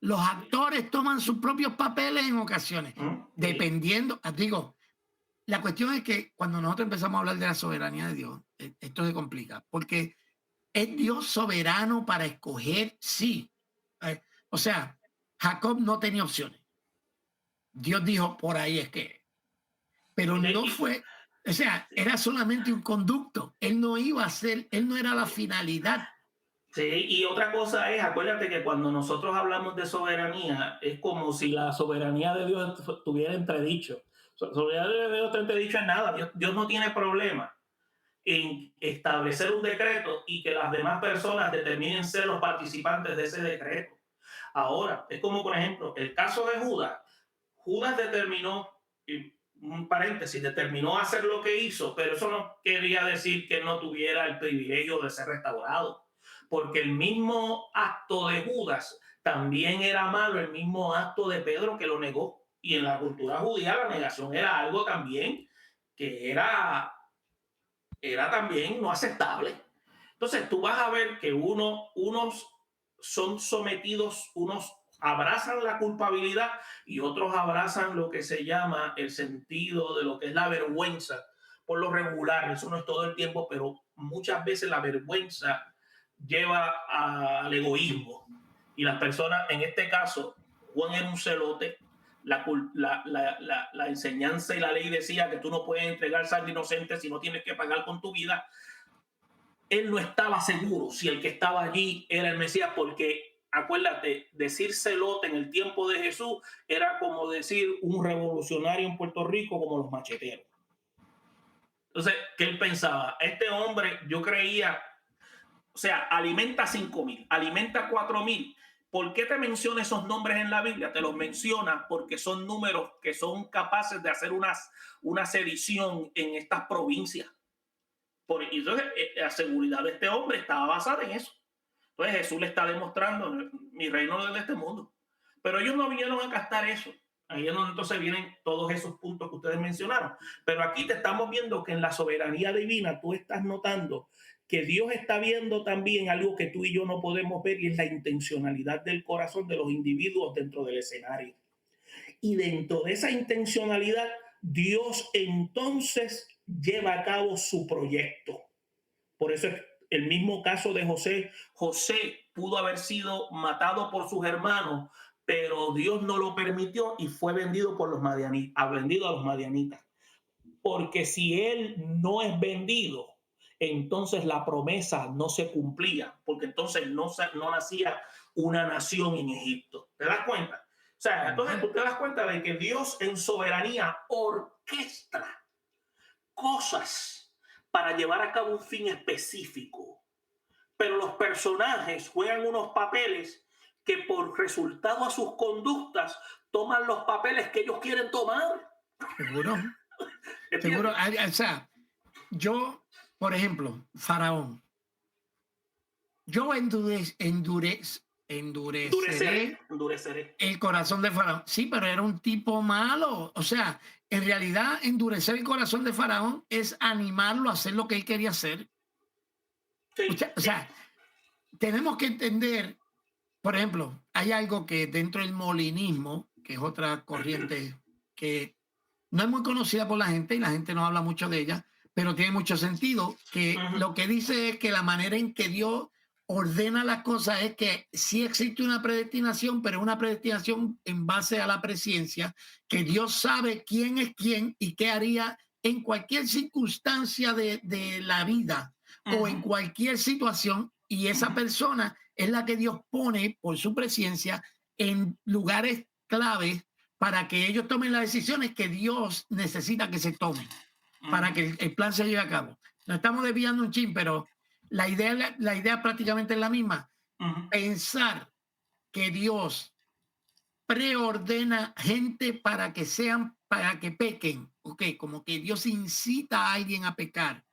los actores toman sus propios papeles en ocasiones, dependiendo. Digo, la cuestión es que cuando nosotros empezamos a hablar de la soberanía de Dios, esto se complica, porque ¿es Dios soberano para escoger? Sí. O sea, Jacob no tenía opciones. Dios dijo, por ahí es que. Pero no fue, o sea, era solamente un conducto. Él no iba a ser, él no era la finalidad.
Sí, y otra cosa es, acuérdate que cuando nosotros hablamos de soberanía, es como si la soberanía de Dios tuviera entredicho. Soberanía de Dios no entredicho en nada. Dios no tiene problema en establecer un decreto y que las demás personas determinen ser los participantes de ese decreto. Ahora, es como, por ejemplo, el caso de Judas. Judas determinó, un paréntesis, determinó hacer lo que hizo, pero eso no quería decir que no tuviera el privilegio de ser restaurado, porque el mismo acto de Judas también era malo, el mismo acto de Pedro que lo negó. Y en la cultura judía la negación era algo también que era también no aceptable. Entonces tú vas a ver que unos son sometidos, unos abrazan la culpabilidad y otros abrazan lo que se llama el sentido de lo que es la vergüenza. Por lo regular, eso no es todo el tiempo, pero muchas veces la vergüenza lleva al egoísmo. Y las personas, en este caso, Juan era un celote. La enseñanza y la ley decía que tú no puedes entregar sangre inocente si no tienes que pagar con tu vida. Él no estaba seguro si el que estaba allí era el Mesías, porque acuérdate, decir celote en el tiempo de Jesús era como decir un revolucionario en Puerto Rico como los macheteros. Entonces, ¿qué él pensaba? Este hombre, yo creía, o sea, alimenta 5,000, alimenta 4,000. ¿Por qué te menciona esos nombres en la Biblia? Te los menciona porque son números que son capaces de hacer una sedición en estas provincias. Entonces, la seguridad de este hombre estaba basada en eso. Entonces, Jesús le está demostrando, mi reino no es de este mundo. Pero ellos no vinieron a captar eso. Ahí es donde entonces vienen todos esos puntos que ustedes mencionaron. Pero aquí te estamos viendo que en la soberanía divina tú estás notando que Dios está viendo también algo que tú y yo no podemos ver, y es la intencionalidad del corazón de los individuos dentro del escenario. Y dentro de esa intencionalidad, Dios entonces lleva a cabo su proyecto. Por eso es el mismo caso de José. José pudo haber sido matado por sus hermanos, pero Dios no lo permitió y fue vendido por los madianitas, vendido a los madianitas. Porque si él no es vendido, entonces la promesa no se cumplía, porque entonces no nacía una nación en Egipto. ¿Te das cuenta? O sea, entonces tú te das cuenta de que Dios en soberanía orquestra cosas para llevar a cabo un fin específico. Pero los personajes juegan unos papeles que por resultado a sus conductas toman los papeles que ellos quieren tomar.
Seguro. Seguro,
¿Entiendes?
o sea, yo, por ejemplo, Faraón, yo
Endureceré,
endureceré
endureceré.
el corazón de Faraón. Sí, pero era un tipo malo. O sea, en realidad, endurecer el corazón de Faraón es animarlo a hacer lo que él quería hacer.
Sí,
O sea, tenemos que entender, por ejemplo, hay algo que dentro del molinismo, que es otra corriente que no es muy conocida por la gente y la gente no habla mucho de ella, pero tiene mucho sentido, que
ujú,
lo que dice es que la manera en que Dios ordena las cosas es que sí existe una predestinación, pero una predestinación en base a la presciencia, que Dios sabe quién es quién y qué haría en cualquier circunstancia de la vida o
ujú,
en cualquier situación, y esa
ujú,
persona es la que Dios pone por su presencia en lugares claves para que ellos tomen las decisiones que Dios necesita que se tomen, para
ujú,
que el plan se lleve a cabo. Nos estamos desviando un chin, pero la idea prácticamente es la misma.
ujú,
Pensar que Dios preordena gente para que pequen, ok, como que Dios incita a alguien a pecar,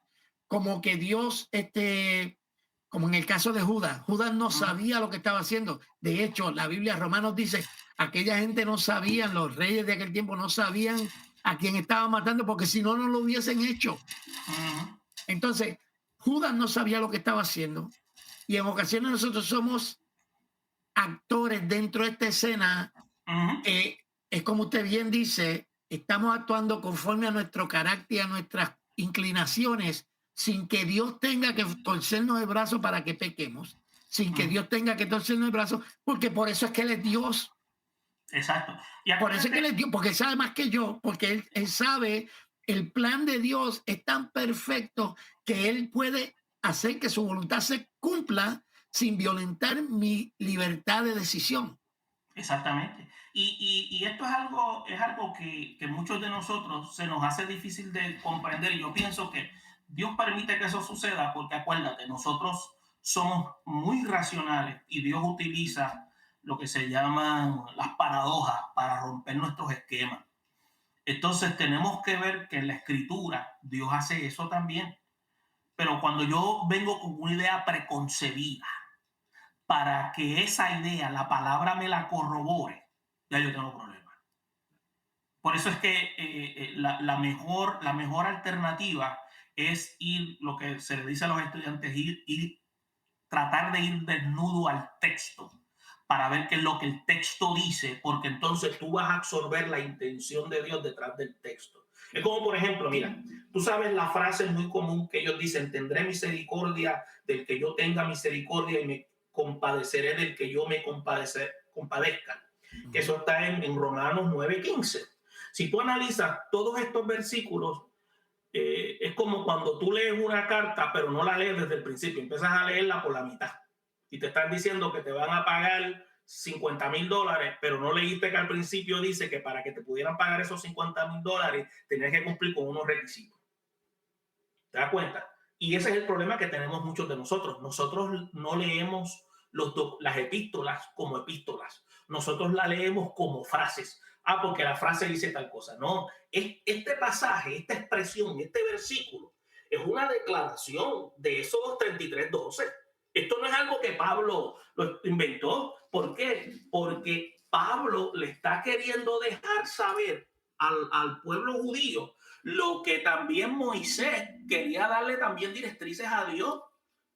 como que Dios, como en el caso de Judas, Judas no
ujú,
sabía lo que estaba haciendo. De hecho, la Biblia Romanos dice, aquella gente no sabían, los reyes de aquel tiempo no sabían a quién estaban matando, porque si no, no lo hubiesen hecho.
ujú,
Entonces, Judas no sabía lo que estaba haciendo. Y en ocasiones nosotros somos actores dentro de esta escena.
ujú,
Es como usted bien dice, estamos actuando conforme a nuestro carácter y a nuestras inclinaciones, sin que Dios tenga que torcernos el brazo para que pequemos, sin que
ujú.
Dios tenga que torcernos el brazo, porque por eso es que Él es Dios,
Exacto. Y
por eso es que Él
acuérdate,
es Dios, porque Él sabe más que yo, porque Él sabe, el plan de Dios es tan perfecto que Él puede hacer que su voluntad se cumpla sin violentar mi libertad de decisión.
exactamente. Y esto es algo que muchos de nosotros se nos hace difícil de comprender. Y yo pienso que Dios permite que eso suceda porque acuérdate, nosotros somos muy racionales y Dios utiliza lo que se llaman las paradojas para romper nuestros esquemas. Entonces tenemos que ver que en la escritura Dios hace eso también. Pero cuando yo vengo con una idea preconcebida, para que esa idea, la palabra me la corrobore, ya yo tengo problemas. Por eso es que la mejor alternativa es ir, lo que se le dice a los estudiantes, tratar de ir desnudo al texto para ver qué es lo que el texto dice, porque entonces tú vas a absorber la intención de Dios detrás del texto. Es como, por ejemplo, mira, tú sabes la frase muy común que ellos dicen, tendré misericordia del que yo tenga misericordia y me compadeceré del que yo me compadezca. Que eso está en Romanos 9:15. Si tú analizas todos estos versículos, es como cuando tú lees una carta, pero no la lees desde el principio, empiezas a leerla por la mitad y te están diciendo que te van a pagar $50,000, pero no leíste que al principio dice que para que te pudieran pagar esos $50,000 tenías que cumplir con unos requisitos. ¿Te das cuenta? Y ese es el problema que tenemos muchos de nosotros. Nosotros no leemos las epístolas como epístolas. Nosotros la leemos como frases. Ah, porque la frase dice tal cosa. No, este pasaje, esta expresión, este versículo, es una declaración de Éxodo 33:12. Esto no es algo que Pablo lo inventó. ¿Por qué? Porque Pablo le está queriendo dejar saber al pueblo judío lo que también Moisés quería darle también directrices a Dios.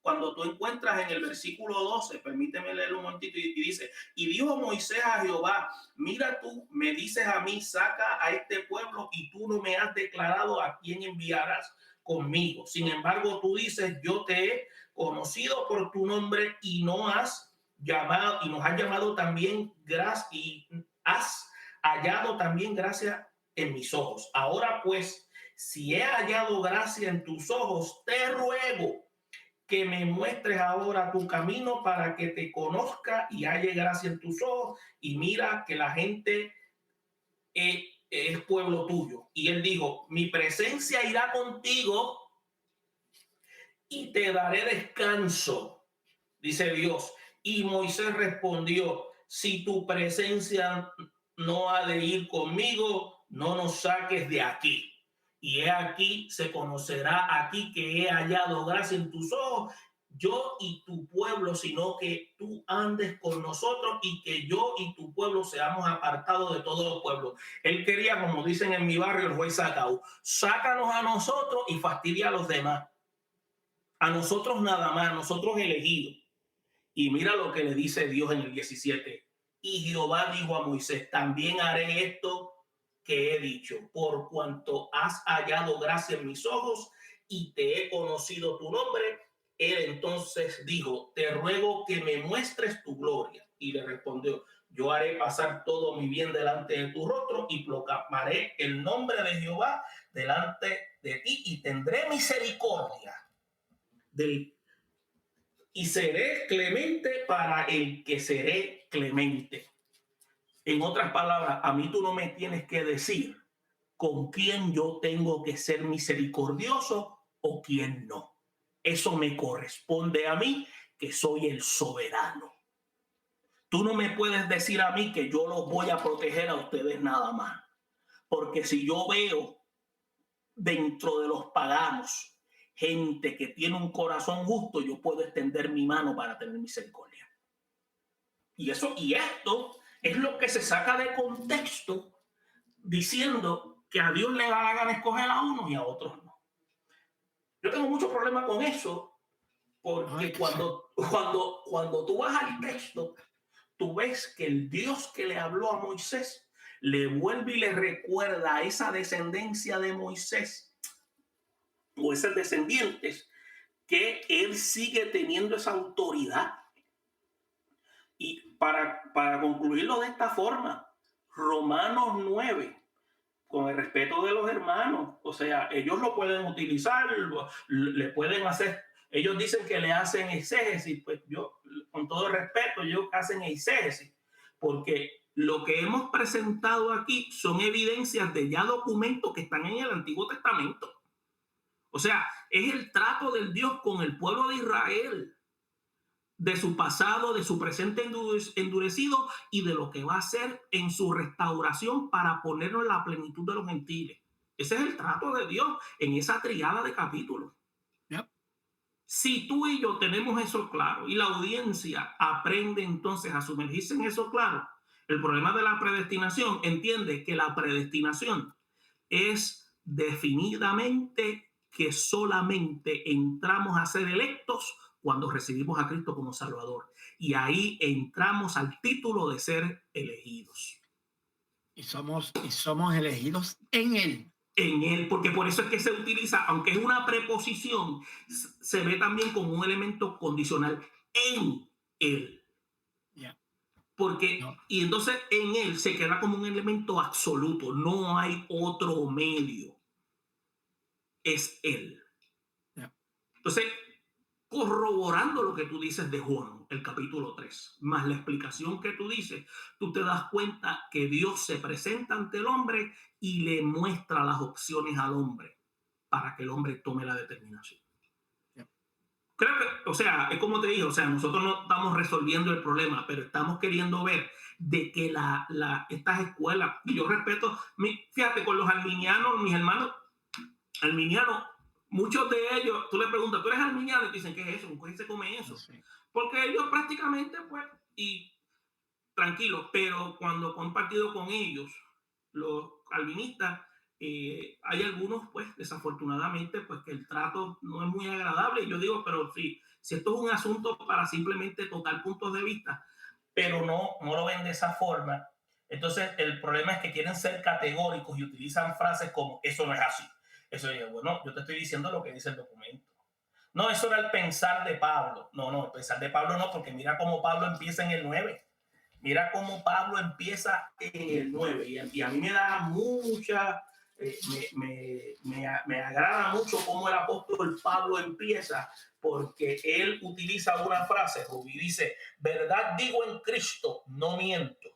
Cuando tú encuentras en el versículo 12, permíteme leer un momentito, y dice, y dijo Moisés a Jehová, mira tú, me dices a mí, saca a este pueblo y tú no me has declarado a quién enviarás conmigo. Sin embargo, tú dices, yo te he conocido por tu nombre y no has llamado, y nos has llamado también gracias, y has hallado también gracia en mis ojos. Ahora pues, si he hallado gracia en tus ojos, te ruego que me muestres ahora tu camino para que te conozca y halle gracia en tus ojos y mira que la gente es pueblo tuyo. Y él dijo, mi presencia irá contigo y te daré descanso, dice Dios. Y Moisés respondió, si tu presencia no ha de ir conmigo, no nos saques de aquí. y he aquí se conocerá aquí que he hallado gracia en tus ojos, yo y tu pueblo, sino que tú andes con nosotros y que yo y tu pueblo seamos apartados de todos los pueblos. Él quería, como dicen en mi barrio, el juez Sacao, sácanos a nosotros y fastidia a los demás. A nosotros nada más, a nosotros elegidos. Y mira lo que le dice Dios en el 17. Y Jehová dijo a Moisés, también haré esto que he dicho, por cuanto has hallado gracia en mis ojos y te he conocido tu nombre. Él entonces dijo, te ruego que me muestres tu gloria. Y le respondió, yo haré pasar todo mi bien delante de tu rostro y proclamaré el nombre de Jehová delante de ti y tendré misericordia del y seré clemente para el que seré clemente. En otras palabras, a mí tú no me tienes que decir con quién yo tengo que ser misericordioso o quién no. Eso me corresponde a mí, que soy el soberano. Tú no me puedes decir a mí que yo los voy a proteger a ustedes nada más. Porque si yo veo dentro de los paganos gente que tiene un corazón justo, yo puedo extender mi mano para tener misericordia. Y esto es lo que se saca de contexto diciendo que a Dios le da la gana escoger a unos y a otros no. Yo tengo mucho problema con eso porque cuando tú vas al texto, tú ves que el Dios que le habló a Moisés le vuelve y le recuerda a esa descendencia de Moisés o esos descendientes que él sigue teniendo esa autoridad. Y para concluirlo de esta forma, Romanos 9, con el respeto de los hermanos, o sea, ellos lo pueden utilizar, le pueden hacer, ellos dicen que le hacen exégesis, pues yo, con todo el respeto, ellos hacen exégesis, porque lo que hemos presentado aquí son evidencias de ya documentos que están en el Antiguo Testamento. O sea, es el trato del Dios con el pueblo de Israel, de su pasado, de su presente endurecido y de lo que va a hacer en su restauración para ponerlo en la plenitud de los gentiles. Ese es el trato de Dios en esa triada de capítulos. Yep. Si tú y yo tenemos eso claro y la audiencia aprende entonces a sumergirse en eso claro, el problema de la predestinación entiende que la predestinación es definidamente que solamente entramos a ser electos cuando recibimos a Cristo como Salvador. Y ahí entramos al título de ser elegidos.
Y somos elegidos en Él.
En Él, porque por eso es que se utiliza, aunque es una preposición, se ve también como un elemento condicional, en Él.
Yeah.
Porque, no. Y entonces en Él se queda como un elemento absoluto, no hay otro medio. Es Él. Yeah. Entonces, corroborando lo que tú dices de Juan, el capítulo 3, más la explicación que tú dices, tú te das cuenta que Dios se presenta ante el hombre y le muestra las opciones al hombre para que el hombre tome la determinación. Yeah. Creo que, o sea, es como te dije, o sea, nosotros no estamos resolviendo el problema, pero estamos queriendo ver de que estas escuelas, y yo respeto, fíjate, con los arminianos, mis hermanos arminianos, muchos de ellos, tú le preguntas, ¿tú eres arminiano? Y te dicen, ¿qué es eso? ¿Cómo se come eso? Sí. Porque ellos prácticamente, pues, y tranquilos, pero cuando he compartido con ellos, los calvinistas, hay algunos, pues, desafortunadamente, pues, que el trato no es muy agradable. Y yo digo, pero si esto es un asunto para simplemente tocar puntos de vista, pero no lo ven de esa forma, entonces el problema es que quieren ser categóricos y utilizan frases como, eso no es así. Eso es, bueno, yo te estoy diciendo lo que dice el documento. No, eso era el pensar de Pablo. No, el pensar de Pablo no, porque mira cómo Pablo empieza en el 9. Mira cómo Pablo empieza en el 9. Y a mí me da mucha, me agrada mucho cómo el apóstol Pablo empieza, porque él utiliza una frase, Rubí, dice, verdad digo en Cristo, no miento.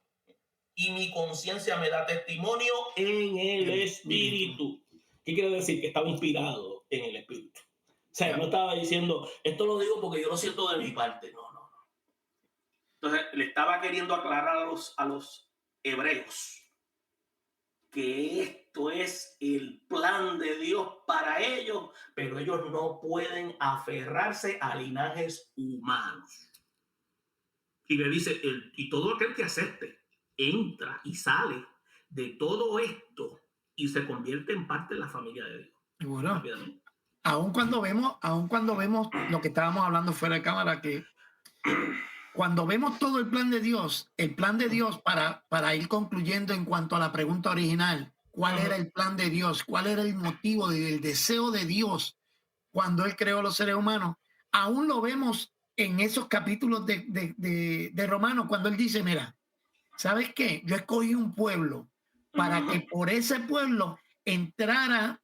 Y mi conciencia me da testimonio en el Espíritu. ¿Qué quiere decir? Que estaba inspirado en el Espíritu. O sea, no estaba diciendo, esto lo digo porque yo lo siento de mi parte. No. Entonces, le estaba queriendo aclarar a los hebreos que esto es el plan de Dios para ellos, pero ellos no pueden aferrarse a linajes humanos. Y le dice, y todo aquel que acepte, entra y sale de todo esto y se convierte en parte de la familia de Dios.
Bueno, aun cuando vemos lo que estábamos hablando fuera de cámara, que cuando vemos todo el plan de Dios para ir concluyendo en cuanto a la pregunta original, ¿cuál era el plan de Dios? ¿Cuál era el motivo del deseo de Dios cuando Él creó los seres humanos? Aún lo vemos en esos capítulos de Romanos, cuando Él dice, mira, ¿sabes qué? Yo escogí un pueblo para que por ese pueblo entrara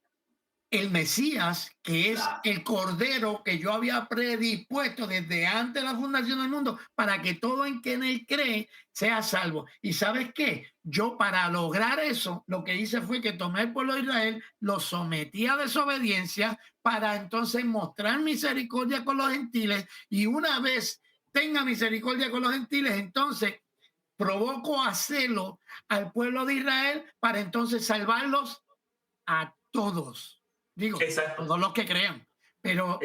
el Mesías, que es el Cordero que yo había predispuesto desde antes de la fundación del mundo, para que todo en que en él cree sea salvo. ¿Y sabes qué? Yo, para lograr eso, lo que hice fue que tomé el pueblo de Israel, lo sometí a desobediencia para entonces mostrar misericordia con los gentiles, y una vez tenga misericordia con los gentiles, entonces provoco a hacerlo al pueblo de Israel para entonces salvarlos a todos. Digo,
Exacto.
todos los que crean. Pero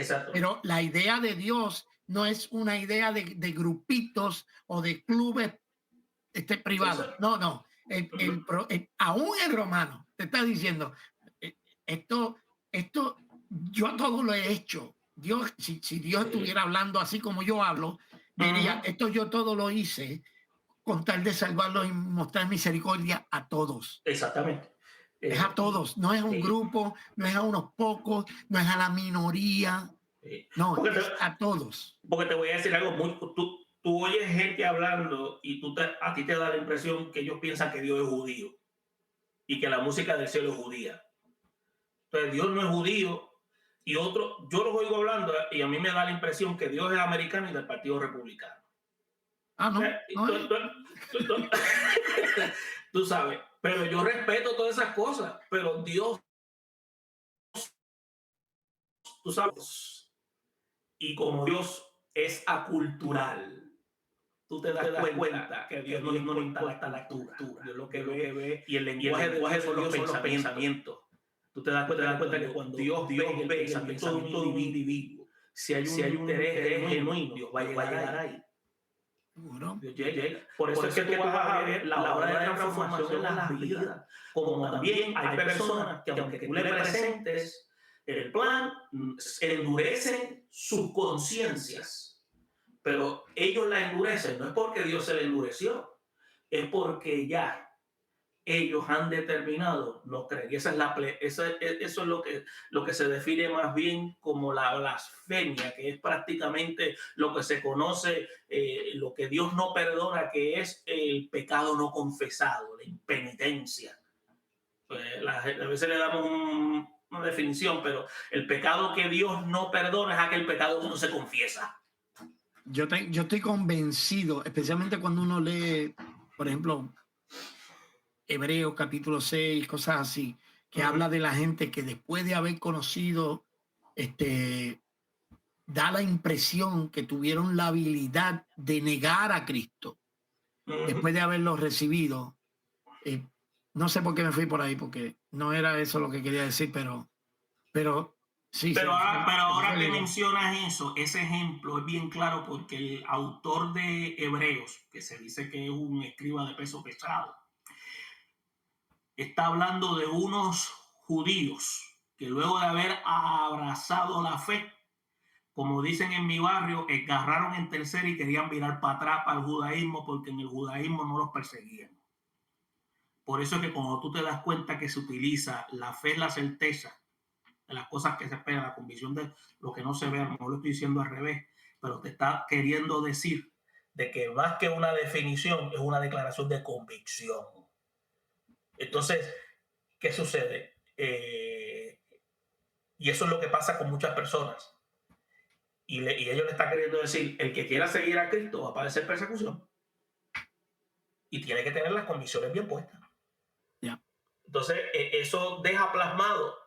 la idea de Dios no es una idea de grupitos o de clubes privados.
Exacto.
No. Aún el romano te está diciendo, esto yo todo lo he hecho. Dios, si Dios estuviera hablando así como yo hablo, diría, esto yo todo lo hice con tal de salvarlos y mostrar misericordia a todos.
Exactamente.
Es a todos, no es a un grupo, no es a unos pocos, no es a la minoría, no, es a todos.
Porque te voy a decir algo, tú oyes gente hablando y a ti te da la impresión que ellos piensan que Dios es judío y que la música del cielo es judía. Entonces Dios no es judío y yo los oigo hablando y a mí me da la impresión que Dios es americano y del Partido Republicano. Tú sabes, pero yo respeto todas esas cosas, pero Dios, tú sabes, y como Dios es acultural, tú te das cuenta que a Dios no le importa la cultura, Dios lo que ve y el lenguaje de Dios son los pensamientos. Tú te das cuenta que cuando Dios ve el pensamiento de un individuo, si hay un interés genuino, Dios va a llegar ahí.
Bueno,
por eso es que tú vas a ver la obra de transformación en las vidas. Como también hay personas que aunque tú le presentes el plan, endurecen sus conciencias. Pero ellos la endurecen, no es porque Dios se le endureció, es porque ya ellos han determinado no creer. Y eso es lo que se define más bien como la blasfemia, que es prácticamente lo que se conoce, lo que Dios no perdona, que es el pecado no confesado, la impenitencia. Pues, a veces le damos una definición, pero el pecado que Dios no perdona es aquel pecado que no se confiesa.
Yo estoy convencido, especialmente cuando uno lee, por ejemplo, Hebreos capítulo 6, cosas así, que habla de la gente que después de haber conocido, da la impresión que tuvieron la habilidad de negar a Cristo después de haberlo recibido. No sé por qué me fui por ahí, porque no era eso lo que quería decir, pero sí.
Pero ahora que mencionas eso, ese ejemplo es bien claro porque el autor de Hebreos, que se dice que es un escriba de peso pesado, está hablando de unos judíos que luego de haber abrazado la fe, como dicen en mi barrio, agarraron en tercera y querían virar para atrás para el judaísmo porque en el judaísmo no los perseguían. Por eso es que cuando tú te das cuenta que se utiliza la fe, la certeza de las cosas que se esperan, la convicción de lo que no se ve, a lo mejor lo estoy diciendo al revés, pero te está queriendo decir de que más que una definición es una declaración de convicción. Entonces, ¿qué sucede? Y eso es lo que pasa con muchas personas. Y ellos le están queriendo decir, el que quiera seguir a Cristo va a padecer persecución. Y tiene que tener las convicciones bien puestas.
Yeah.
Entonces, eso deja plasmado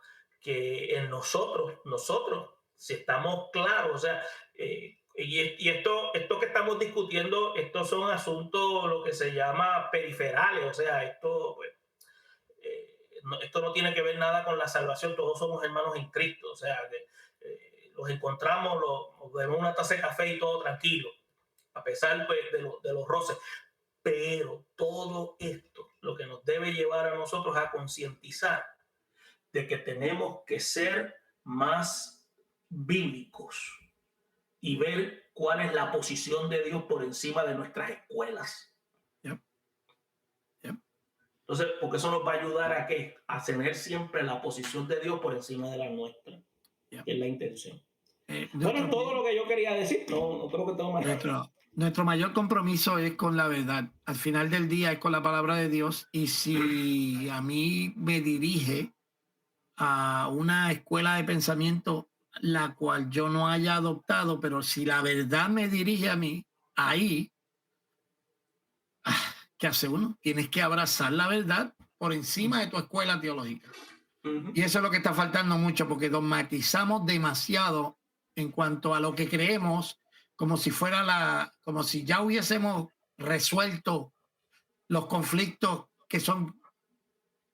que en nosotros, si estamos claros, o sea, y esto que estamos discutiendo, estos son asuntos, lo que se llama periferales, o sea, esto, pues, esto no tiene que ver nada con la salvación, todos somos hermanos en Cristo, o sea, que, los encontramos, nos bebemos una taza de café y todo tranquilo, a pesar pues, de los roces. Pero todo esto lo que nos debe llevar a nosotros a concientizar de que tenemos que ser más bíblicos y ver cuál es la posición de Dios por encima de nuestras escuelas.
Yep. Yep.
Entonces, porque eso nos va a ayudar a qué? A tener siempre la posición de Dios por encima de la nuestra,
Yep.
que es la intención.
Bueno,
es todo lo que yo quería decir. No creo que tengo más.
Nuestro mayor compromiso es con la verdad. Al final del día es con la palabra de Dios. Y si a mí me dirige a una escuela de pensamiento la cual yo no haya adoptado, pero si la verdad me dirige a mí, ahí, ¿qué hace uno? Tienes que abrazar la verdad por encima de tu escuela teológica. Y eso es lo que está faltando mucho, porque dogmatizamos demasiado en cuanto a lo que creemos, como si como si ya hubiésemos resuelto los conflictos que son,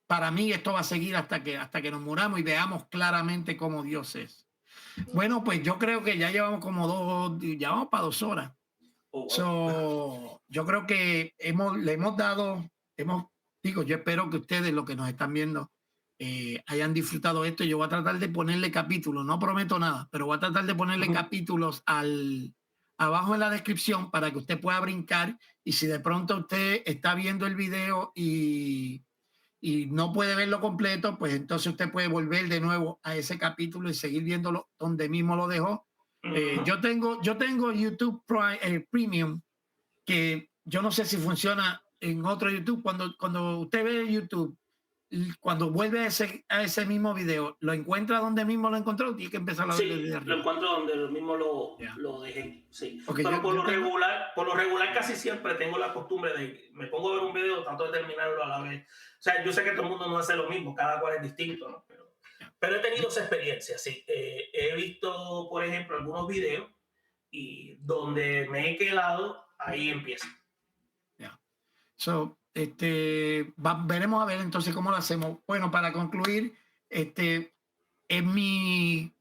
para mí esto va a seguir hasta que nos muramos y veamos claramente cómo Dios es. Bueno, pues yo creo que ya llevamos ya vamos para 2 horas. Yo creo que le hemos dado, yo espero que ustedes, los que nos están viendo, hayan disfrutado esto. Yo voy a tratar de ponerle capítulos, no prometo nada, pero voy a tratar de ponerle capítulos abajo en la descripción para que usted pueda brincar, y si de pronto usted está viendo el video y no puede verlo completo, pues entonces usted puede volver de nuevo a ese capítulo y seguir viéndolo donde mismo lo dejó. Yo tengo YouTube Premium, que yo no sé si funciona en otro YouTube. Cuando usted ve YouTube, cuando vuelve a ese mismo video, ¿lo encuentra donde mismo lo encontró o tiene que empezar a ver desde arriba?
Lo encuentro donde mismo lo dejé, sí.
Okay,
pero por lo regular casi siempre tengo la costumbre de, me pongo a ver un video, trato de terminarlo a la vez. O sea, yo sé que todo el mundo no hace lo mismo, cada cual es distinto, ¿no? Pero he tenido esa experiencia, sí. He visto, por ejemplo, algunos videos y donde me he quedado, ahí empieza.
Veremos a ver entonces cómo lo hacemos. Bueno, para concluir, es mi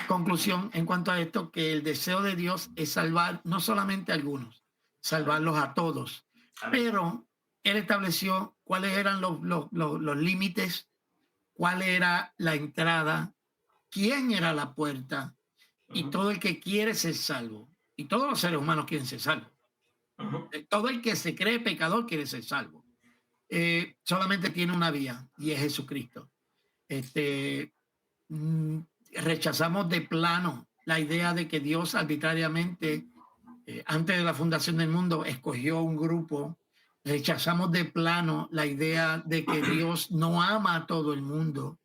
conclusión en cuanto a esto, que el deseo de Dios es salvar no solamente a algunos, salvarlos a todos. Pero Él estableció cuáles eran los límites, cuál era la entrada, quién era la puerta, y todo el que quiere ser salvo. Y todos los seres humanos quieren ser salvos. Todo el que se cree pecador quiere ser salvo. Solamente tiene una vía, y es Jesucristo. Rechazamos de plano la idea de que Dios arbitrariamente, antes de la fundación del mundo, escogió un grupo. Rechazamos de plano la idea de que Dios no ama a todo el mundo.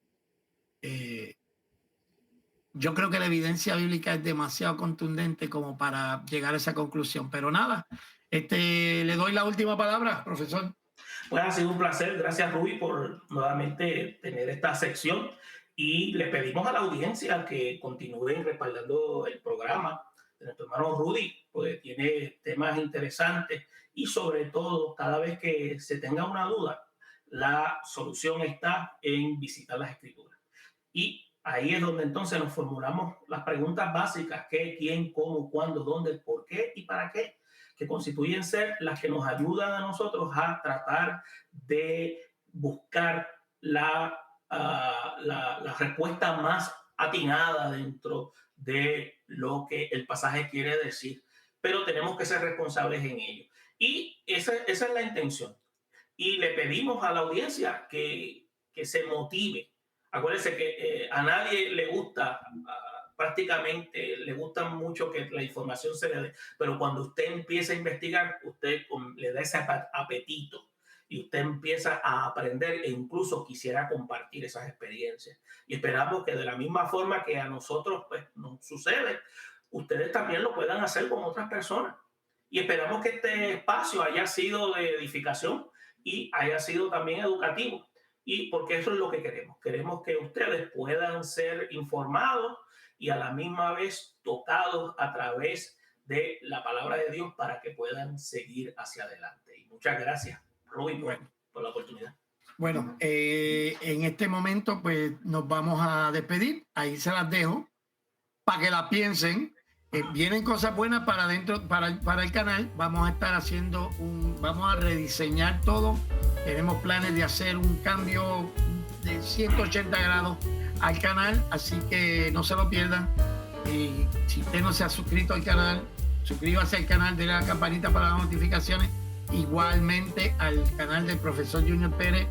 Yo creo que la evidencia bíblica es demasiado contundente como para llegar a esa conclusión. Pero nada, le doy la última palabra, profesor.
Pues ha sido un placer. Gracias, Ruby, por nuevamente tener esta sección. Y le pedimos a la audiencia que continúen respaldando el programa de nuestro hermano Rudy, pues tiene temas interesantes y sobre todo, cada vez que se tenga una duda, la solución está en visitar las Escrituras. Y ahí es donde entonces nos formulamos las preguntas básicas: qué, quién, cómo, cuándo, dónde, por qué y para qué, que constituyen ser las que nos ayudan a nosotros a tratar de buscar la respuesta más atinada dentro de lo que el pasaje quiere decir, pero tenemos que ser responsables en ello. Y esa es la intención. Y le pedimos a la audiencia que se motive. Acuérdense que a nadie le gusta, prácticamente le gusta mucho que la información se le dé, pero cuando usted empieza a investigar, usted le da ese apetito y usted empieza a aprender e incluso quisiera compartir esas experiencias. Y esperamos que de la misma forma que a nosotros pues, nos sucede, ustedes también lo puedan hacer con otras personas. Y esperamos que este espacio haya sido de edificación y haya sido también educativo. Y porque eso es lo que queremos. Queremos que ustedes puedan ser informados y a la misma vez tocados a través de la palabra de Dios para que puedan seguir hacia adelante. Y muchas gracias, Ruby, por la oportunidad.
Bueno, en este momento pues nos vamos a despedir. Ahí se las dejo para que la piensen. Vienen cosas buenas para dentro, para el canal. Vamos a estar haciendo vamos a rediseñar todo. Tenemos planes de hacer un cambio de 180 grados al canal, así que no se lo pierdan. Si usted no se ha suscrito al canal, suscríbase al canal, de la campanita para las notificaciones. Igualmente al canal del profesor Junior Pérez.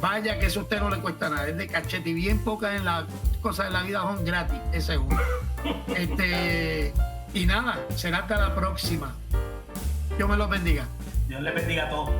Vaya que eso a usted no le cuesta nada, es de cachete, y bien pocas en las cosas de la vida son gratis, ese es uno. Y nada, será hasta la próxima. Dios me los bendiga.
Dios les bendiga a todos.